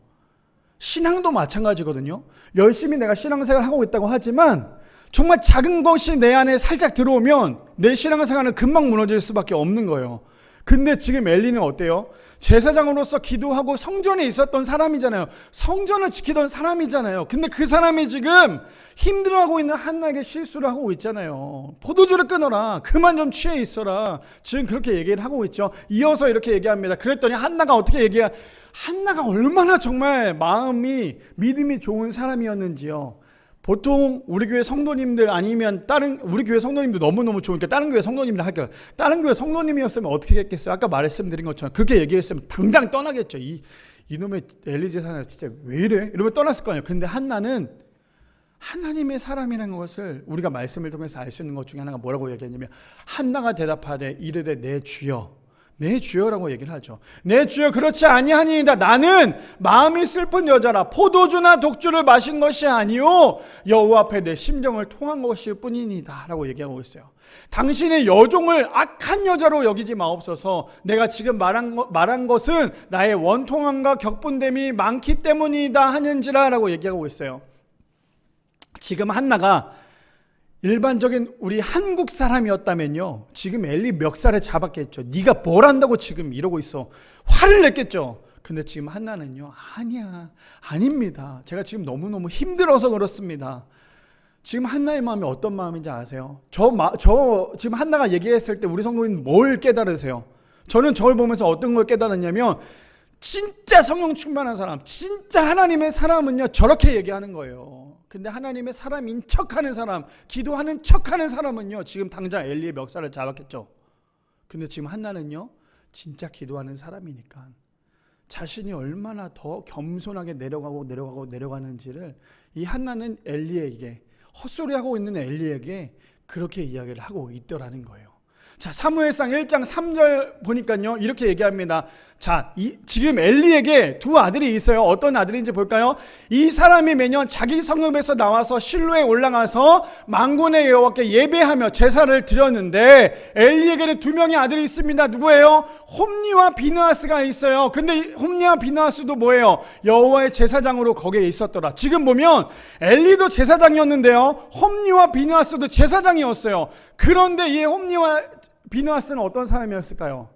신앙도 마찬가지거든요. 열심히 내가 신앙생활을 하고 있다고 하지만 정말 작은 것이 내 안에 살짝 들어오면 내 신앙생활은 금방 무너질 수밖에 없는 거예요. 근데 지금 엘리는 어때요? 제사장으로서 기도하고 성전에 있었던 사람이잖아요. 성전을 지키던 사람이잖아요. 근데 그 사람이 지금 힘들어하고 있는 한나에게 실수를 하고 있잖아요. 포도주를 끊어라. 그만 좀 취해 있어라. 지금 그렇게 얘기를 하고 있죠. 이어서 이렇게 얘기합니다. 그랬더니 한나가 어떻게 얘기해? 한나가 얼마나 정말 마음이 믿음이 좋은 사람이었는지요. 보통 우리 교회 성도님들 아니면 우리 교회 성도님들 너무너무 좋으니까 다른 교회 성도님들 할게요. 다른 교회 성도님이었으면 어떻게 했겠어요? 아까 말씀드린 것처럼 그렇게 얘기했으면 당장 떠나겠죠. 이놈의 엘리 제사장 진짜 왜 이래? 이러면 떠났을 거 아니에요. 근데 한나는 하나님의 사람이라는 것을 우리가 말씀을 통해서 알 수 있는 것 중에 하나가 뭐라고 얘기했냐면, 한나가 대답하되 이르되 내 주여, 내 주여라고 얘기를 하죠. 내 주여, 그렇지 아니하니이다. 나는 마음이 슬픈 여자라. 포도주나 독주를 마신 것이 아니요 여호와 앞에 내 심정을 통한 것일 뿐이니다 라고 얘기하고 있어요. 당신의 여종을 악한 여자로 여기지 마옵소서. 내가 지금 말한 것은 나의 원통함과 격분됨이 많기 때문이다 하는지라 라고 얘기하고 있어요. 지금 한나가 일반적인 우리 한국 사람이었다면요, 지금 엘리 멱살에 잡았겠죠. 네가 뭘 한다고 지금 이러고 있어. 화를 냈겠죠. 근데 지금 한나는요, 아닙니다. 제가 지금 너무너무 힘들어서 그렇습니다. 지금 한나의 마음이 어떤 마음인지 아세요? 지금 한나가 얘기했을 때 우리 성도님 뭘 깨달으세요? 저는 저를 보면서 어떤 걸 깨달았냐면, 진짜 성령 충만한 사람, 진짜 하나님의 사람은요 저렇게 얘기하는 거예요. 근데 하나님의 사람인 척하는 사람, 기도하는 척하는 사람은요 지금 당장 엘리의 멱살을 잡았겠죠. 근데 지금 한나는요 진짜 기도하는 사람이니까 자신이 얼마나 더 겸손하게 내려가는지를 이 한나는 엘리에게, 헛소리하고 있는 엘리에게 그렇게 이야기를 하고 있더라는 거예요. 자, 사무엘상 1장 3절 보니까요 이렇게 얘기합니다. 자, 지금 엘리에게 두 아들이 있어요. 어떤 아들인지 볼까요? 이 사람이 매년 자기 성읍에서 나와서 실로에 올라가서 만군의 여호와께 예배하며 제사를 드렸는데, 엘리에게는 두 명의 아들이 있습니다. 누구예요? 홈니와 비느하스가 있어요. 근데 홈니와 비느하스도 뭐예요? 여호와의 제사장으로 거기에 있었더라. 지금 보면 엘리도 제사장이었는데요, 홈니와 비느하스도 제사장이었어요. 그런데 이 홈니와 비느하스는 어떤 사람이었을까요?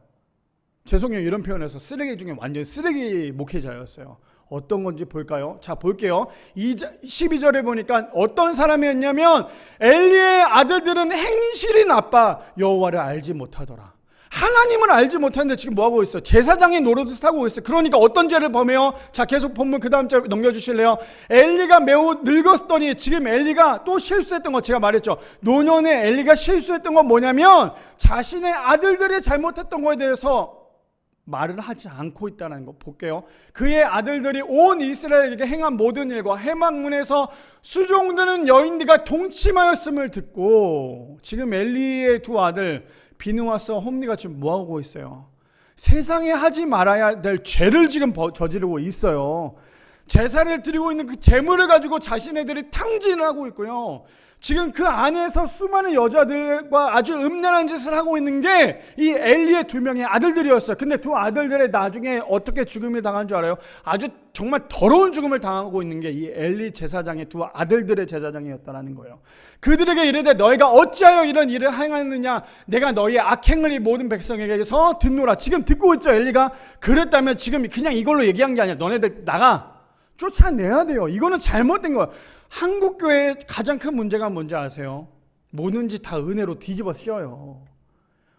죄송해요, 이런 표현에서 쓰레기 중에 완전 쓰레기 목회자였어요. 어떤 건지 볼까요? 자, 볼게요. 12절에 보니까 어떤 사람이었냐면 엘리의 아들들은 행실이 나빠 여호와를 알지 못하더라. 하나님을 알지 못하는데 지금 뭐하고 있어? 제사장의 노릇을 하고 있어. 그러니까 어떤 죄를 범해요? 자, 계속 본문 그 다음 절 넘겨주실래요? 엘리가 매우 늙었더니, 지금 엘리가 또 실수했던 거 제가 말했죠. 노년에 엘리가 실수했던 건 뭐냐면 자신의 아들들이 잘못했던 거에 대해서 말을 하지 않고 있다는 거 볼게요. 그의 아들들이 온 이스라엘에게 행한 모든 일과 해막문에서 수종드는 여인들과 동침하였음을 듣고, 지금 엘리의 두 아들 비느와서 홈리가 지금 뭐하고 있어요? 세상에 하지 말아야 될 죄를 지금 저지르고 있어요. 제사를 드리고 있는 그 제물을 가지고 자신네들이 탕진하고 있고요. 지금 그 안에서 수많은 여자들과 아주 음란한 짓을 하고 있는 게 이 엘리의 두 명의 아들들이었어요. 근데 두 아들들의 나중에 어떻게 죽음을 당한 줄 알아요? 아주 정말 더러운 죽음을 당하고 있는 게 이 엘리 제사장의 두 아들들의 제사장이었다는 거예요. 그들에게 이르되 너희가 어찌하여 이런 일을 행하느냐? 내가 너희의 악행을 이 모든 백성에게서 듣노라. 지금 듣고 있죠, 엘리가? 그랬다면 지금 그냥 이걸로 얘기한 게 아니야. 너네들 나가. 쫓아내야 돼요. 이거는 잘못된 거예요. 한국 교회의 가장 큰 문제가 뭔지 아세요? 뭐든지 다 은혜로 뒤집어 씌워요.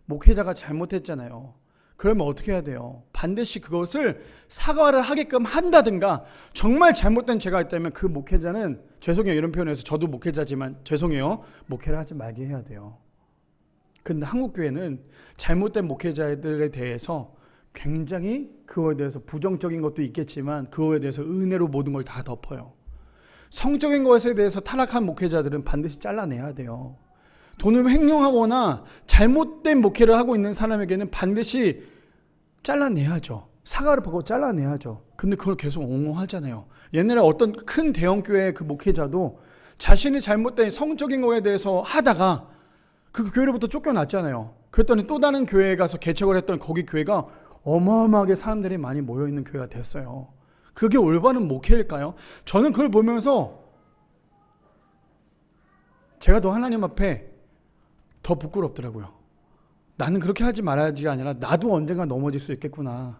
목회자가 잘못했잖아요. 그러면 어떻게 해야 돼요? 반드시 그것을 사과를 하게끔 한다든가, 정말 잘못된 죄가 있다면 그 목회자는, 죄송해요 이런 표현에서 저도 목회자지만 죄송해요, 목회를 하지 말게 해야 돼요. 근데 한국 교회는 잘못된 목회자들에 대해서 굉장히 그거에 대해서 부정적인 것도 있겠지만 그거에 대해서 은혜로 모든 걸 다 덮어요. 성적인 것에 대해서 타락한 목회자들은 반드시 잘라내야 돼요. 돈을 횡령하거나 잘못된 목회를 하고 있는 사람에게는 반드시 잘라내야죠. 사과를 받고 잘라내야죠. 근데 그걸 계속 옹호하잖아요. 옛날에 어떤 큰 대형교회 그 목회자도 자신이 잘못된 성적인 거에 대해서 하다가 그 교회로부터 쫓겨났잖아요. 그랬더니 또 다른 교회에 가서 개척을 했던 거기 교회가 어마어마하게 사람들이 많이 모여있는 교회가 됐어요. 그게 올바른 목회일까요? 저는 그걸 보면서 제가 더 하나님 앞에 더 부끄럽더라고요. 나는 그렇게 하지 말아야지가 아니라 나도 언젠가 넘어질 수 있겠구나.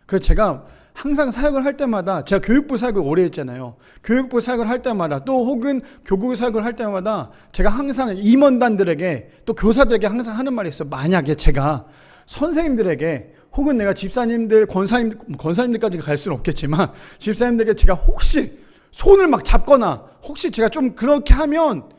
그래서 제가 항상 사역을 할 때마다, 제가 교육부 사역을 오래 했잖아요. 교육부 사역을 할 때마다, 또 혹은 교구 사역을 할 때마다 제가 항상 임원단들에게 또 교사들에게 항상 하는 말이 있어요. 만약에 제가 선생님들에게 혹은 내가 집사님들, 권사님들까지 갈 수는 없겠지만 집사님들에게 제가 혹시 손을 막 잡거나 혹시 제가 좀 그렇게 하면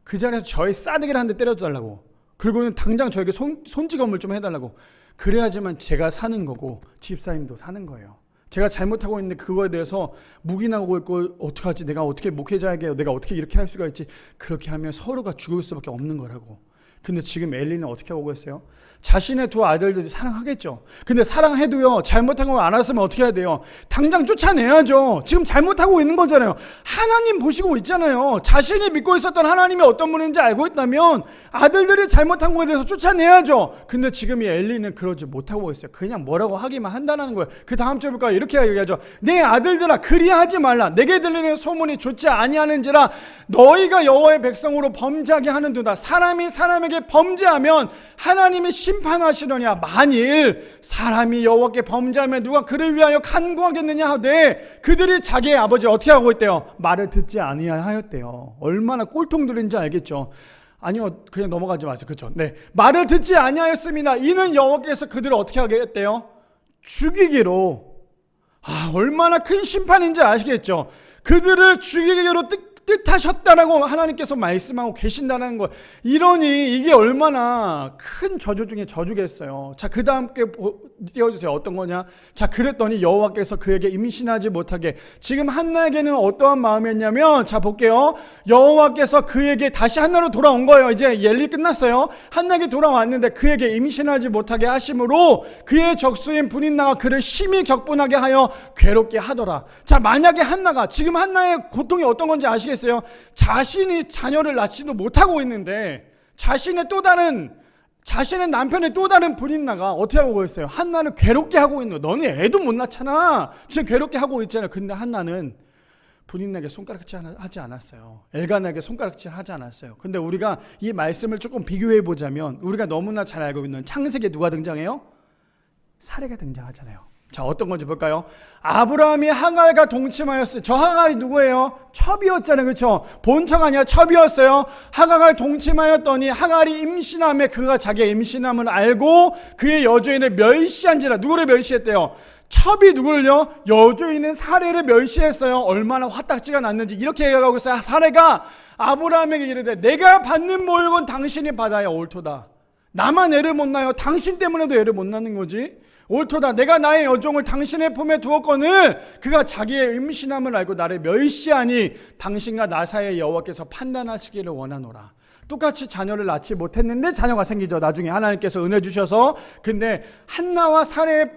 그 자리에서 저의 싸대기를 한 대 때려달라고, 그리고는 당장 저에게 손찌검을 좀 해달라고. 그래야지만 제가 사는 거고 집사님도 사는 거예요. 제가 잘못하고 있는데 그거에 대해서 묵인하고 있고 어떡하지, 내가 어떻게 목회자에게 내가 어떻게 이렇게 할 수가 있지, 그렇게 하면 서로가 죽을 수밖에 없는 거라고. 근데 지금 엘리는 어떻게 하고 있어요? 자신의 두 아들들이 사랑하겠죠. 근데 사랑해도요, 잘못한 거 알았으면 어떻게 해야 돼요? 당장 쫓아내야죠. 지금 잘못하고 있는 거잖아요. 하나님 보시고 있잖아요. 자신이 믿고 있었던 하나님이 어떤 분인지 알고 있다면 아들들이 잘못한 거에 대해서 쫓아내야죠. 근데 지금 이 엘리는 그러지 못하고 있어요. 그냥 뭐라고 하기만 한다는 거예요. 그 다음 절 볼까요? 이렇게 얘기하죠. 내 아들들아, 그리하지 말라. 내게 들리는 소문이 좋지 아니하는지라. 너희가 여호와의 백성으로 범죄하게 하는도다. 사람이 사람에게 범죄하면 하나님이 심판하시느냐. 만일 사람이 여호와께 범죄하면 누가 그를 위하여 간구하겠느냐 하되 그들이 자기의 아버지 어떻게 하고 있대요? 말을 듣지 아니하였대요. 얼마나 꼴통들인지 알겠죠. 아니요, 그냥 넘어가지 마세요. 그렇죠? 네, 말을 듣지 아니하였습니다. 이는 여호와께서 그들을 어떻게 하겠대요? 죽이기로. 얼마나 큰 심판인지 아시겠죠? 그들을 죽이기로 뜻하셨다라고 하나님께서 말씀하고 계신다는 거. 이러니 이게 얼마나 큰 저주 중에 저주겠어요. 자, 그 다음 게 띄워주세요. 어떤 거냐? 자, 그랬더니 여호와께서 그에게 임신하지 못하게. 지금 한나에게는 어떠한 마음이었냐면, 자 볼게요. 여호와께서 그에게 다시 한나로 돌아온 거예요. 이제 엘리 끝났어요. 한나에게 돌아왔는데 그에게 임신하지 못하게 하심으로 그의 적수인 분인나가 그를 심히 격분하게 하여 괴롭게 하더라. 자, 만약에 한나가, 지금 한나의 고통이 어떤 건지 아시겠어요? 자신이 자녀를 낳지도 못하고 있는데 자신의 남편의 또 다른 분인나가 어떻게 하고 있어요? 한나는 괴롭게 하고 있는 거예요. 너는 애도 못 낳잖아. 지금 괴롭게 하고 있잖아요. 근데 한나는 분인나에게 손가락질 하지 않았어요. 엘가나에게 손가락질 하지 않았어요. 근데 우리가 이 말씀을 조금 비교해 보자면 우리가 너무나 잘 알고 있는 창세기에 누가 등장해요? 사례가 등장하잖아요. 자, 어떤 건지 볼까요? 아브라함이 하갈과 동침하였어요. 저 하갈이 누구예요? 첩이었잖아요. 그렇죠? 본처가 아니라 첩이었어요. 하갈과 동침하였더니 하갈이 임신함에 그가 자기의 임신함을 알고 그의 여주인을 멸시한지라. 누구를 멸시했대요? 첩이 누구를요? 여주인은 사례를 멸시했어요. 얼마나 화딱지가 났는지 이렇게 얘기하고 있어요. 사례가 아브라함에게 이르되 내가 받는 모욕은 당신이 받아야 옳도다. 나만 애를 못 낳아요. 당신 때문에도 애를 못 낳는 거지. 옳도다. 내가 나의 여종을 당신의 품에 두었거늘 그가 자기의 임신함을 알고 나를 멸시하니 당신과 나 사이에 여호와께서 판단하시기를 원하노라. 똑같이 자녀를 낳지 못했는데 자녀가 생기죠. 나중에 하나님께서 은혜 주셔서. 근데 한나와 사례의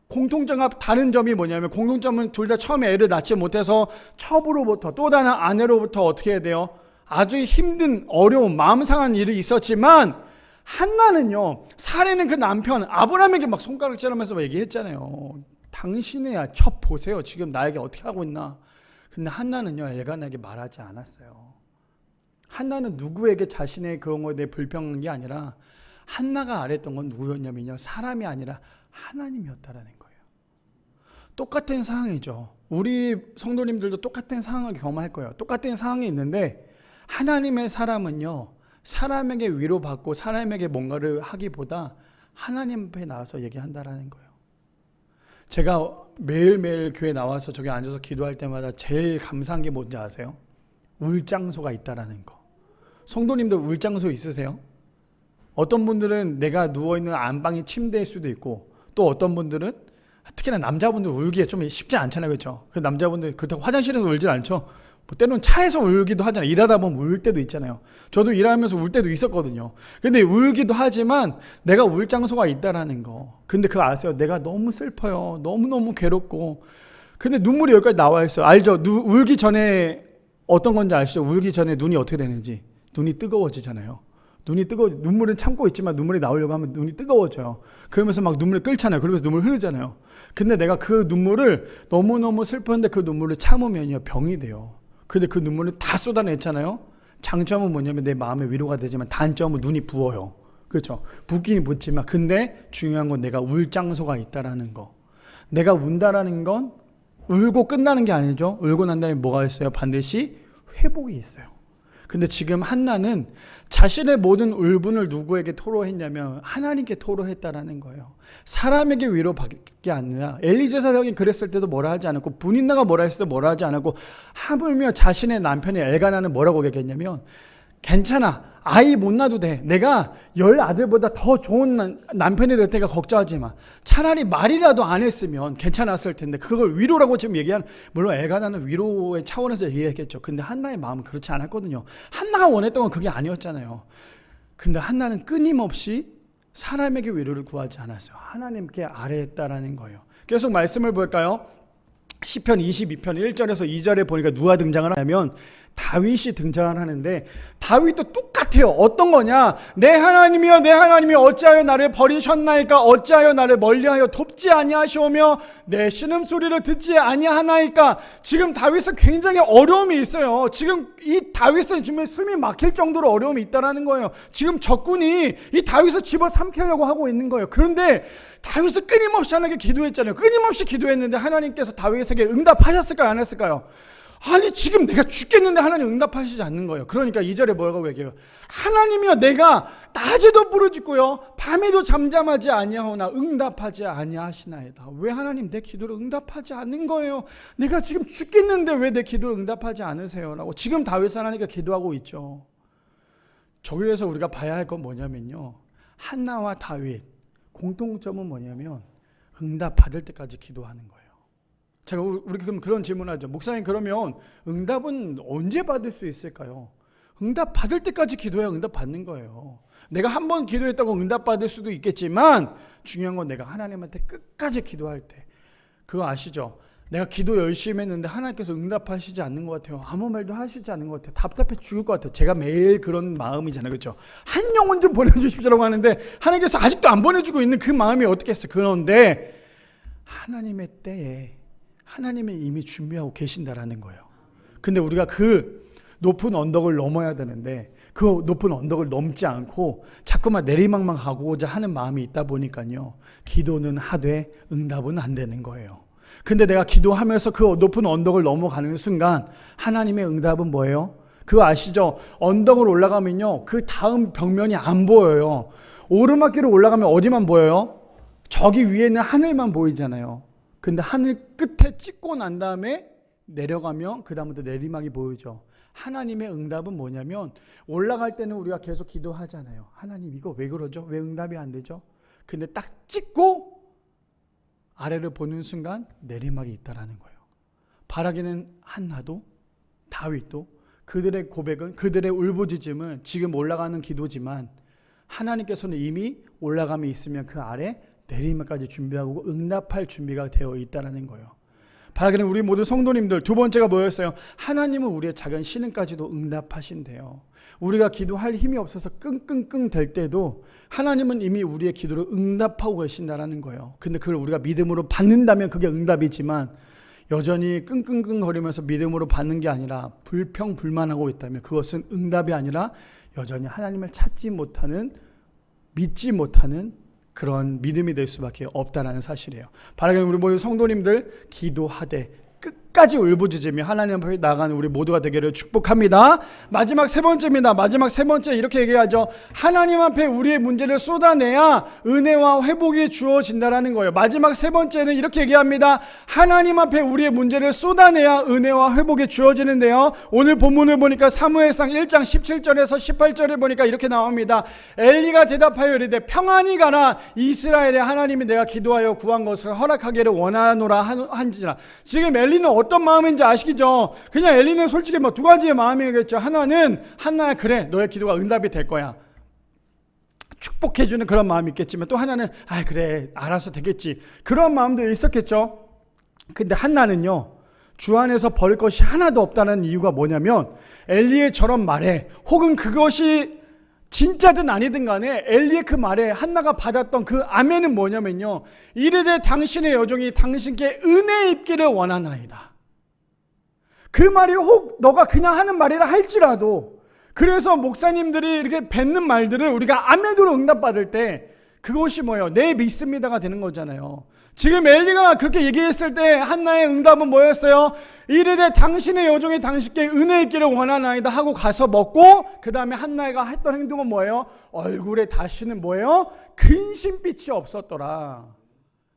공통점과 다른 점이 뭐냐면, 공통점은 둘 다 처음에 애를 낳지 못해서 첩으로부터 또 다른 아내로부터 어떻게 해야 돼요? 아주 힘든 어려운 마음 상한 일이 있었지만 한나는요, 사례는 그 남편 아브라함에게 막 손가락질하면서 얘기했잖아요. 당신이야 첩 보세요. 지금 나에게 어떻게 하고 있나. 근데 한나는요, 엘가나에게 말하지 않았어요. 한나는 누구에게 자신의 그런 거에 대해 불평한 게 아니라 한나가 아랬던 건 누구였냐면요, 사람이 아니라 하나님이었다라는 거예요. 똑같은 상황이죠. 우리 성도님들도 똑같은 상황을 경험할 거예요. 똑같은 상황이 있는데 하나님의 사람은요, 사람에게 위로받고 사람에게 뭔가를 하기보다 하나님 앞에 나와서 얘기한다라는 거예요. 제가 매일매일 교회 나와서 저기 앉아서 기도할 때마다 제일 감사한 게 뭔지 아세요? 울장소가 있다라는 거. 성도님들 울장소 있으세요? 어떤 분들은 내가 누워있는 안방이 침대일 수도 있고, 또 어떤 분들은 특히나 남자분들 울기에 좀 쉽지 않잖아요. 그렇죠? 그 남자분들 그렇다고 화장실에서 울진 않죠. 뭐 때로는 차에서 울기도 하잖아요. 일하다 보면 울 때도 있잖아요. 저도 일하면서 울 때도 있었거든요. 근데 울기도 하지만 내가 울 장소가 있다라는 거. 근데 그거 아세요? 내가 너무 슬퍼요. 너무너무 괴롭고. 근데 눈물이 여기까지 나와 있어요. 알죠? 울기 전에 어떤 건지 아시죠? 울기 전에 눈이 어떻게 되는지. 눈이 뜨거워지잖아요. 눈물은 참고 있지만 눈물이 나오려고 하면 눈이 뜨거워져요. 그러면서 막 눈물이 끓잖아요. 그러면서 눈물 흐르잖아요. 근데 내가 그 눈물을 너무너무 슬픈데 그 눈물을 참으면요, 병이 돼요. 근데 그 눈물을 다 쏟아냈잖아요. 장점은 뭐냐면 내 마음에 위로가 되지만 단점은 눈이 부어요. 그렇죠? 붓기는 붓지만, 근데 중요한 건 내가 울 장소가 있다라는 거. 내가 운다라는 건 울고 끝나는 게 아니죠. 울고 난 다음에 뭐가 있어요? 반드시 회복이 있어요. 근데 지금 한나는 자신의 모든 울분을 누구에게 토로했냐면 하나님께 토로했다라는 거예요. 사람에게 위로받을 게 아니라, 엘리제사 형이 그랬을 때도 뭐라 하지 않았고, 분인나가 뭐라 했을 때도 뭐라 하지 않았고, 하물며 자신의 남편이 엘가나는 뭐라고 얘기했냐면, 괜찮아, 아이 못 낳아도 돼. 내가 10 아들보다 더 좋은 남편이 될 테니까 걱정하지 마. 차라리 말이라도 안 했으면 괜찮았을 텐데, 그걸 위로라고 지금 얘기한, 물론 엘가나는 위로의 차원에서 얘기했겠죠. 근데 한나의 마음은 그렇지 않았거든요. 한나가 원했던 건 그게 아니었잖아요. 근데 한나는 끊임없이 사람에게 위로를 구하지 않았어요. 하나님께 아뢰했다라는 거예요. 계속 말씀을 볼까요? 시편 22편 1절에서 2절에 보니까 누가 등장을 하냐면 다윗이 등장을 하는데, 다윗도 똑같아요. 어떤 거냐? 내 하나님이여, 내 하나님이여, 어찌하여 나를 버리셨나이까? 어찌하여 나를 멀리하여 돕지 아니하시오며 내 신음소리를 듣지 아니하나이까? 지금 다윗은 굉장히 어려움이 있어요. 지금 이 다윗은 지금 숨이 막힐 정도로 어려움이 있다는 거예요. 지금 적군이 이 다윗을 집어삼키려고 하고 있는 거예요. 그런데 다윗은 끊임없이 하나님께 기도했잖아요. 끊임없이 기도했는데 하나님께서 다윗에게 응답하셨을까요? 안 했을까요? 아니, 지금 내가 죽겠는데 하나님 응답하시지 않는 거예요. 그러니까 2절에 뭐라고 얘기해요? 하나님이여, 내가 낮에도 부르짖고요 밤에도 잠잠하지 아니하오나 응답하지 아니하시나이다. 왜 하나님 내 기도를 응답하지 않는 거예요? 내가 지금 죽겠는데 왜 내 기도를 응답하지 않으세요? 라고 지금 다윗은 하나님께 기도하고 있죠. 저기에서 우리가 봐야 할 건 뭐냐면요, 한나와 다윗 공통점은 뭐냐면 응답받을 때까지 기도하는 거예요. 제가 우리 그럼 그런 질문하죠. 목사님, 그러면 응답은 언제 받을 수 있을까요? 응답 받을 때까지 기도해야 응답 받는 거예요. 내가 한 번 기도했다고 응답 받을 수도 있겠지만 중요한 건 내가 하나님한테 끝까지 기도할 때. 그거 아시죠? 내가 기도 열심히 했는데 하나님께서 응답하시지 않는 것 같아요. 아무 말도 하시지 않는 것 같아요. 답답해 죽을 것 같아요. 제가 매일 그런 마음이잖아요. 그렇죠? 한 영혼 좀 보내주십시오라고 하는데 하나님께서 아직도 안 보내주고 있는 그 마음이 어떻겠어요? 그런데 하나님의 때에 하나님이 이미 준비하고 계신다라는 거예요. 근데 우리가 그 높은 언덕을 넘어야 되는데 그 높은 언덕을 넘지 않고 자꾸만 내리막막하고자 하는 마음이 있다 보니까요, 기도는 하되 응답은 안 되는 거예요. 근데 내가 기도하면서 그 높은 언덕을 넘어가는 순간 하나님의 응답은 뭐예요? 그거 아시죠? 언덕을 올라가면요, 그 다음 벽면이 안 보여요. 오르막길을 올라가면 어디만 보여요? 저기 위에는 하늘만 보이잖아요. 근데 하늘 끝에 찍고 난 다음에 내려가면 그 다음부터 내리막이 보이죠. 하나님의 응답은 뭐냐면, 올라갈 때는 우리가 계속 기도하잖아요. 하나님 이거 왜 그러죠? 왜 응답이 안 되죠? 근데 딱 찍고 아래를 보는 순간 내리막이 있다라는 거예요. 바라기는 한나도 다윗도 그들의 고백은, 그들의 울부짖음은 지금 올라가는 기도지만 하나님께서는 이미 올라감이 있으면 그 아래 내리막까지 준비하고 응답할 준비가 되어 있다라는 거예요. 바라기는 우리 모두 성도님들, 두 번째가 뭐였어요? 하나님은 우리의 작은 신음까지도 응답하신대요. 우리가 기도할 힘이 없어서 끙끙끙 될 때도 하나님은 이미 우리의 기도를 응답하고 계신다라는 거예요. 근데 그걸 우리가 믿음으로 받는다면 그게 응답이지만, 여전히 끙끙끙 거리면서 믿음으로 받는 게 아니라 불평불만하고 있다면 그것은 응답이 아니라 여전히 하나님을 찾지 못하는, 믿지 못하는 그런 믿음이 될 수밖에 없다는 사실이에요. 바라기는 우리 모두 성도님들 기도하되 끝까지 울부짖으며 하나님 앞에 나가는 우리 모두가 되기를 축복합니다. 마지막 세 번째입니다. 마지막 세 번째 이렇게 얘기하죠. 하나님 앞에 우리의 문제를 쏟아내야 은혜와 회복이 주어진다라는 거예요. 마지막 세 번째는 이렇게 얘기합니다. 하나님 앞에 우리의 문제를 쏟아내야 은혜와 회복이 주어지는데요, 오늘 본문을 보니까 사무엘상 1장 17절에서 18절에 보니까 이렇게 나옵니다. 엘리가 대답하여 이르되 평안히 가라. 이스라엘의 하나님이 내가 기도하여 구한 것을 허락하기를 원하노라 한지라. 지금 엘리는 어떤 마음인지 아시죠? 그냥 엘리는 솔직히 두 가지의 마음이겠죠. 하나는, 한나야 그래, 너의 기도가 응답이 될 거야, 축복해주는 그런 마음이 있겠지만, 또 하나는 그래 알아서 되겠지, 그런 마음도 있었겠죠. 근데 한나는요, 주 안에서 버릴 것이 하나도 없다는 이유가 뭐냐면, 엘리의 저런 말에, 혹은 그것이 진짜든 아니든 간에 엘리의 그 말에 한나가 받았던 그 아멘은 뭐냐면요, 이르되 당신의 여종이 당신께 은혜 입기를 원하나이다. 그 말이 혹 너가 그냥 하는 말이라 할지라도, 그래서 목사님들이 이렇게 뱉는 말들을 우리가 아멘으로 응답받을 때 그것이 뭐예요? 네, 믿습니다가 되는 거잖아요. 지금 엘리가 그렇게 얘기했을 때 한나의 응답은 뭐였어요? 이르되 당신의 여종이 당신께 은혜 있기를 원하나이다 하고 가서 먹고, 그 다음에 한나가 했던 행동은 뭐예요? 얼굴에 다시는 뭐예요? 근심빛이 없었더라.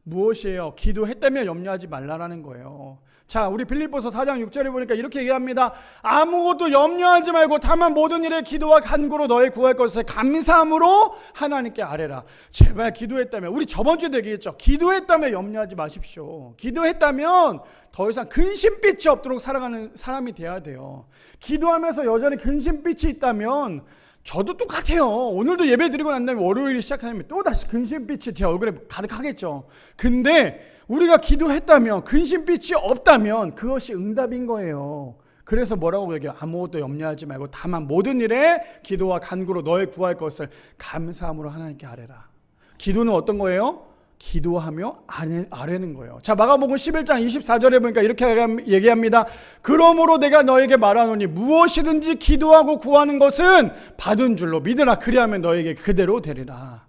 무엇이에요? 기도했다며 염려하지 말라라는 거예요. 자, 우리 빌립보서 4장 6절에 보니까 이렇게 얘기합니다. 아무것도 염려하지 말고 다만 모든 일에 기도와 간구로 너의 구할 것을 감사함으로 하나님께 아뢰라. 제발 기도했다면, 우리 저번 주에도 얘기했죠. 기도했다면 염려하지 마십시오. 기도했다면 더 이상 근심빛이 없도록 살아가는 사람이 돼야 돼요. 기도하면서 여전히 근심빛이 있다면, 저도 똑같아요. 오늘도 예배 드리고 난 다음에 월요일이 시작하면 또 다시 근심빛이 제 얼굴에 가득하겠죠. 근데 우리가 기도했다면, 근심빛이 없다면 그것이 응답인 거예요. 그래서 뭐라고 얘기해요? 아무것도 염려하지 말고 다만 모든 일에 기도와 간구로 너의 구할 것을 감사함으로 하나님께 아뢰라. 기도는 어떤 거예요? 기도하며 아뢰는 거예요. 자, 마가복음 11장 24절에 보니까 이렇게 얘기합니다. 그러므로 내가 너에게 말하노니 무엇이든지 기도하고 구하는 것은 받은 줄로 믿으라. 그리하면 너에게 그대로 되리라.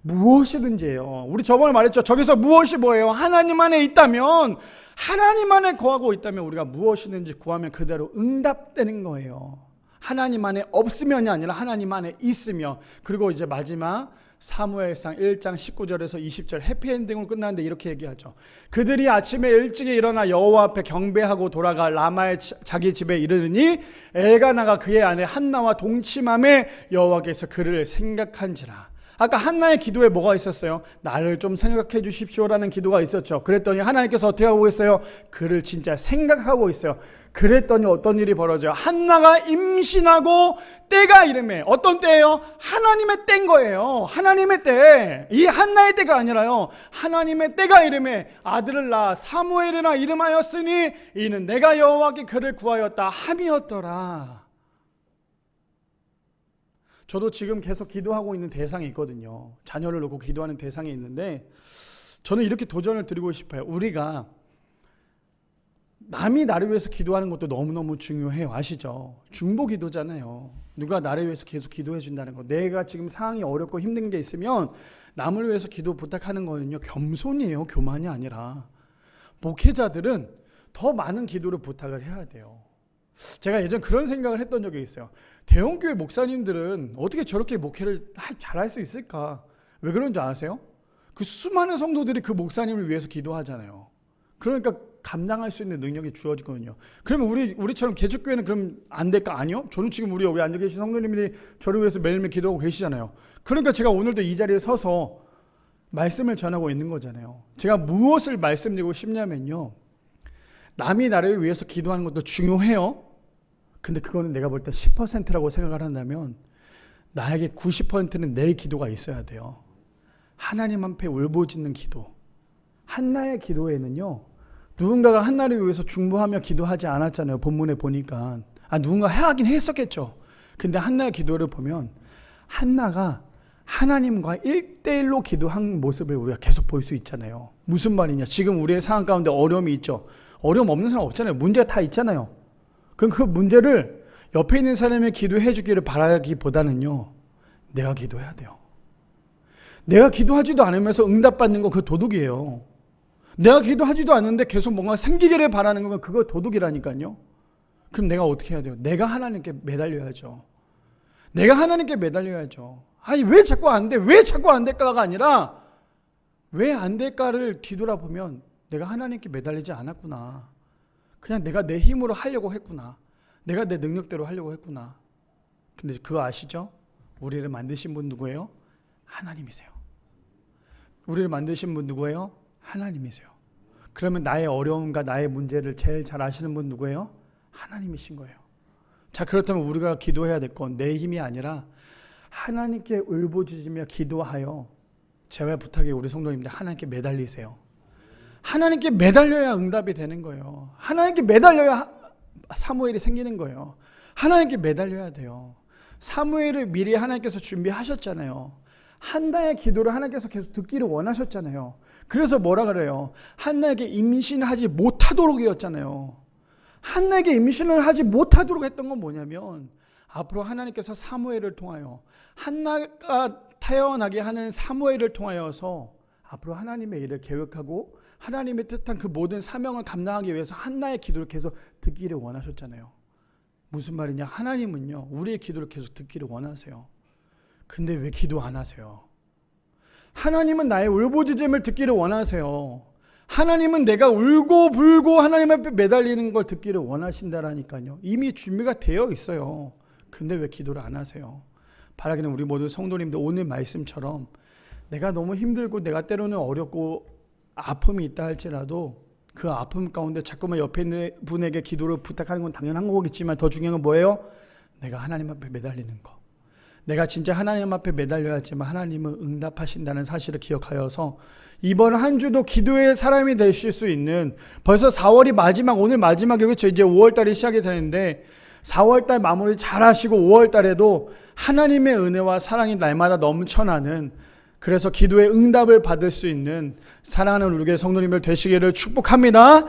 무엇이든지예요. 우리 저번에 말했죠. 저기서 무엇이 뭐예요? 하나님 안에 있다면, 하나님 안에 거하고 있다면 우리가 무엇이든지 구하면 그대로 응답되는 거예요. 하나님 안에 없으면이 아니라 하나님 안에 있으며. 그리고 이제 마지막 사무엘상 1장 19절에서 20절 해피엔딩으로 끝나는데 이렇게 얘기하죠. 그들이 아침에 일찍이 일어나 여호와 앞에 경배하고 돌아가 라마의 자기 집에 이르니 엘가나가 그의 아내 한나와 동침함에 여호와께서 그를 생각한지라. 아까 한나의 기도에 뭐가 있었어요? 나를 좀 생각해 주십시오라는 기도가 있었죠. 그랬더니 하나님께서 어떻게 하고 있어요? 그를 진짜 생각하고 있어요. 그랬더니 어떤 일이 벌어져요? 한나가 임신하고 때가 이름에, 어떤 때예요? 하나님의 때인 거예요. 하나님의 때. 이 한나의 때가 아니라요, 하나님의 때가 이름에 아들을 낳아 사무엘이라 이름하였으니 이는 내가 여호와께 그를 구하였다 함이었더라. 저도 지금 계속 기도하고 있는 대상이 있거든요. 자녀를 놓고 기도하는 대상이 있는데, 저는 이렇게 도전을 드리고 싶어요. 우리가 남이 나를 위해서 기도하는 것도 너무너무 중요해요. 아시죠? 중보 기도잖아요. 누가 나를 위해서 계속 기도해 준다는 거. 내가 지금 상황이 어렵고 힘든 게 있으면 남을 위해서 기도 부탁하는 거는요, 겸손이에요. 교만이 아니라. 목회자들은 더 많은 기도를 부탁을 해야 돼요. 제가 예전 그런 생각을 했던 적이 있어요. 대형교회 목사님들은 어떻게 저렇게 목회를 잘할 수 있을까? 왜 그런 줄 아세요? 그 수많은 성도들이 그 목사님을 위해서 기도하잖아요. 그러니까 감당할 수 있는 능력이 주어지거든요. 그러면 우리처럼 개척교회는 그럼 안 될까? 아니요. 저는 지금 우리 여기 앉아 계신 성도님들이 저를 위해서 매일매일 기도하고 계시잖아요. 그러니까 제가 오늘도 이 자리에 서서 말씀을 전하고 있는 거잖아요. 제가 무엇을 말씀드리고 싶냐면요, 남이 나를 위해서 기도하는 것도 중요해요. 근데 그거는 내가 볼 때 10%라고 생각을 한다면 나에게 90%는 내 기도가 있어야 돼요. 하나님 앞에 울부짖는 기도. 한나의 기도에는요, 누군가가 한나를 위해서 중보하며 기도하지 않았잖아요. 본문에 보니까. 누군가 하긴 했었겠죠. 근데 한나의 기도를 보면 한나가 하나님과 1대1로 기도한 모습을 우리가 계속 볼 수 있잖아요. 무슨 말이냐? 지금 우리의 상황 가운데 어려움이 있죠. 어려움 없는 사람 없잖아요. 문제가 다 있잖아요. 그럼 그 문제를 옆에 있는 사람이 기도해 주기를 바라기보다는요, 내가 기도해야 돼요. 내가 기도하지도 않으면서 응답받는 거 그거 도둑이에요. 내가 기도하지도 않는데 계속 뭔가 생기기를 바라는 거면 그거 도둑이라니까요. 그럼 내가 어떻게 해야 돼요? 내가 하나님께 매달려야죠. 내가 하나님께 매달려야죠. 아니 왜 자꾸 안 돼? 왜 자꾸 안 될까가 아니라 왜 안 될까를 뒤돌아보면 내가 하나님께 매달리지 않았구나. 그냥 내가 내 힘으로 하려고 했구나. 내가 내 능력대로 하려고 했구나. 근데 그거 아시죠? 우리를 만드신 분 누구예요? 하나님이세요. 우리를 만드신 분 누구예요? 하나님이세요. 그러면 나의 어려움과 나의 문제를 제일 잘 아시는 분 누구예요? 하나님이신 거예요. 자, 그렇다면 우리가 기도해야 될 건 내 힘이 아니라 하나님께 울부짖으며 기도하여, 제발 부탁해 우리 성도님들 하나님께 매달리세요. 하나님께 매달려야 응답이 되는 거예요. 하나님께 매달려야 사무엘이 생기는 거예요. 하나님께 매달려야 돼요. 사무엘을 미리 하나님께서 준비하셨잖아요. 한나의 기도를 하나님께서 계속 듣기를 원하셨잖아요. 그래서 뭐라 그래요? 한나에게 임신하지 못하도록이었잖아요. 한나에게 임신을 하지 못하도록 했던 건 뭐냐면, 앞으로 하나님께서 사무엘을 통하여, 한나가 태어나게 하는 사무엘을 통하여서 앞으로 하나님의 일을 계획하고 하나님의 뜻한 그 모든 사명을 감당하기 위해서 한나의 기도를 계속 듣기를 원하셨잖아요. 무슨 말이냐? 하나님은요, 우리의 기도를 계속 듣기를 원하세요. 근데 왜 기도 안 하세요? 하나님은 나의 울부짖음을 듣기를 원하세요. 하나님은 내가 울고 불고 하나님 앞에 매달리는 걸 듣기를 원하신다라니까요. 이미 준비가 되어 있어요. 근데 왜 기도를 안 하세요? 바라기는 우리 모두 성도님들 오늘 말씀처럼 내가 너무 힘들고 내가 때로는 어렵고 아픔이 있다 할지라도 그 아픔 가운데 자꾸만 옆에 있는 분에게 기도를 부탁하는 건 당연한 거겠지만 더 중요한 건 뭐예요? 내가 하나님 앞에 매달리는 거. 내가 진짜 하나님 앞에 매달려야지만 하나님은 응답하신다는 사실을 기억하여서 이번 한 주도 기도의 사람이 되실 수 있는, 벌써 4월이 마지막, 오늘 마지막이겠죠. 이제 5월달이 시작이 되는데 4월달 마무리 잘 하시고 5월달에도 하나님의 은혜와 사랑이 날마다 넘쳐나는, 그래서 기도의 응답을 받을 수 있는 사랑하는 우리 성도님들 되시기를 축복합니다.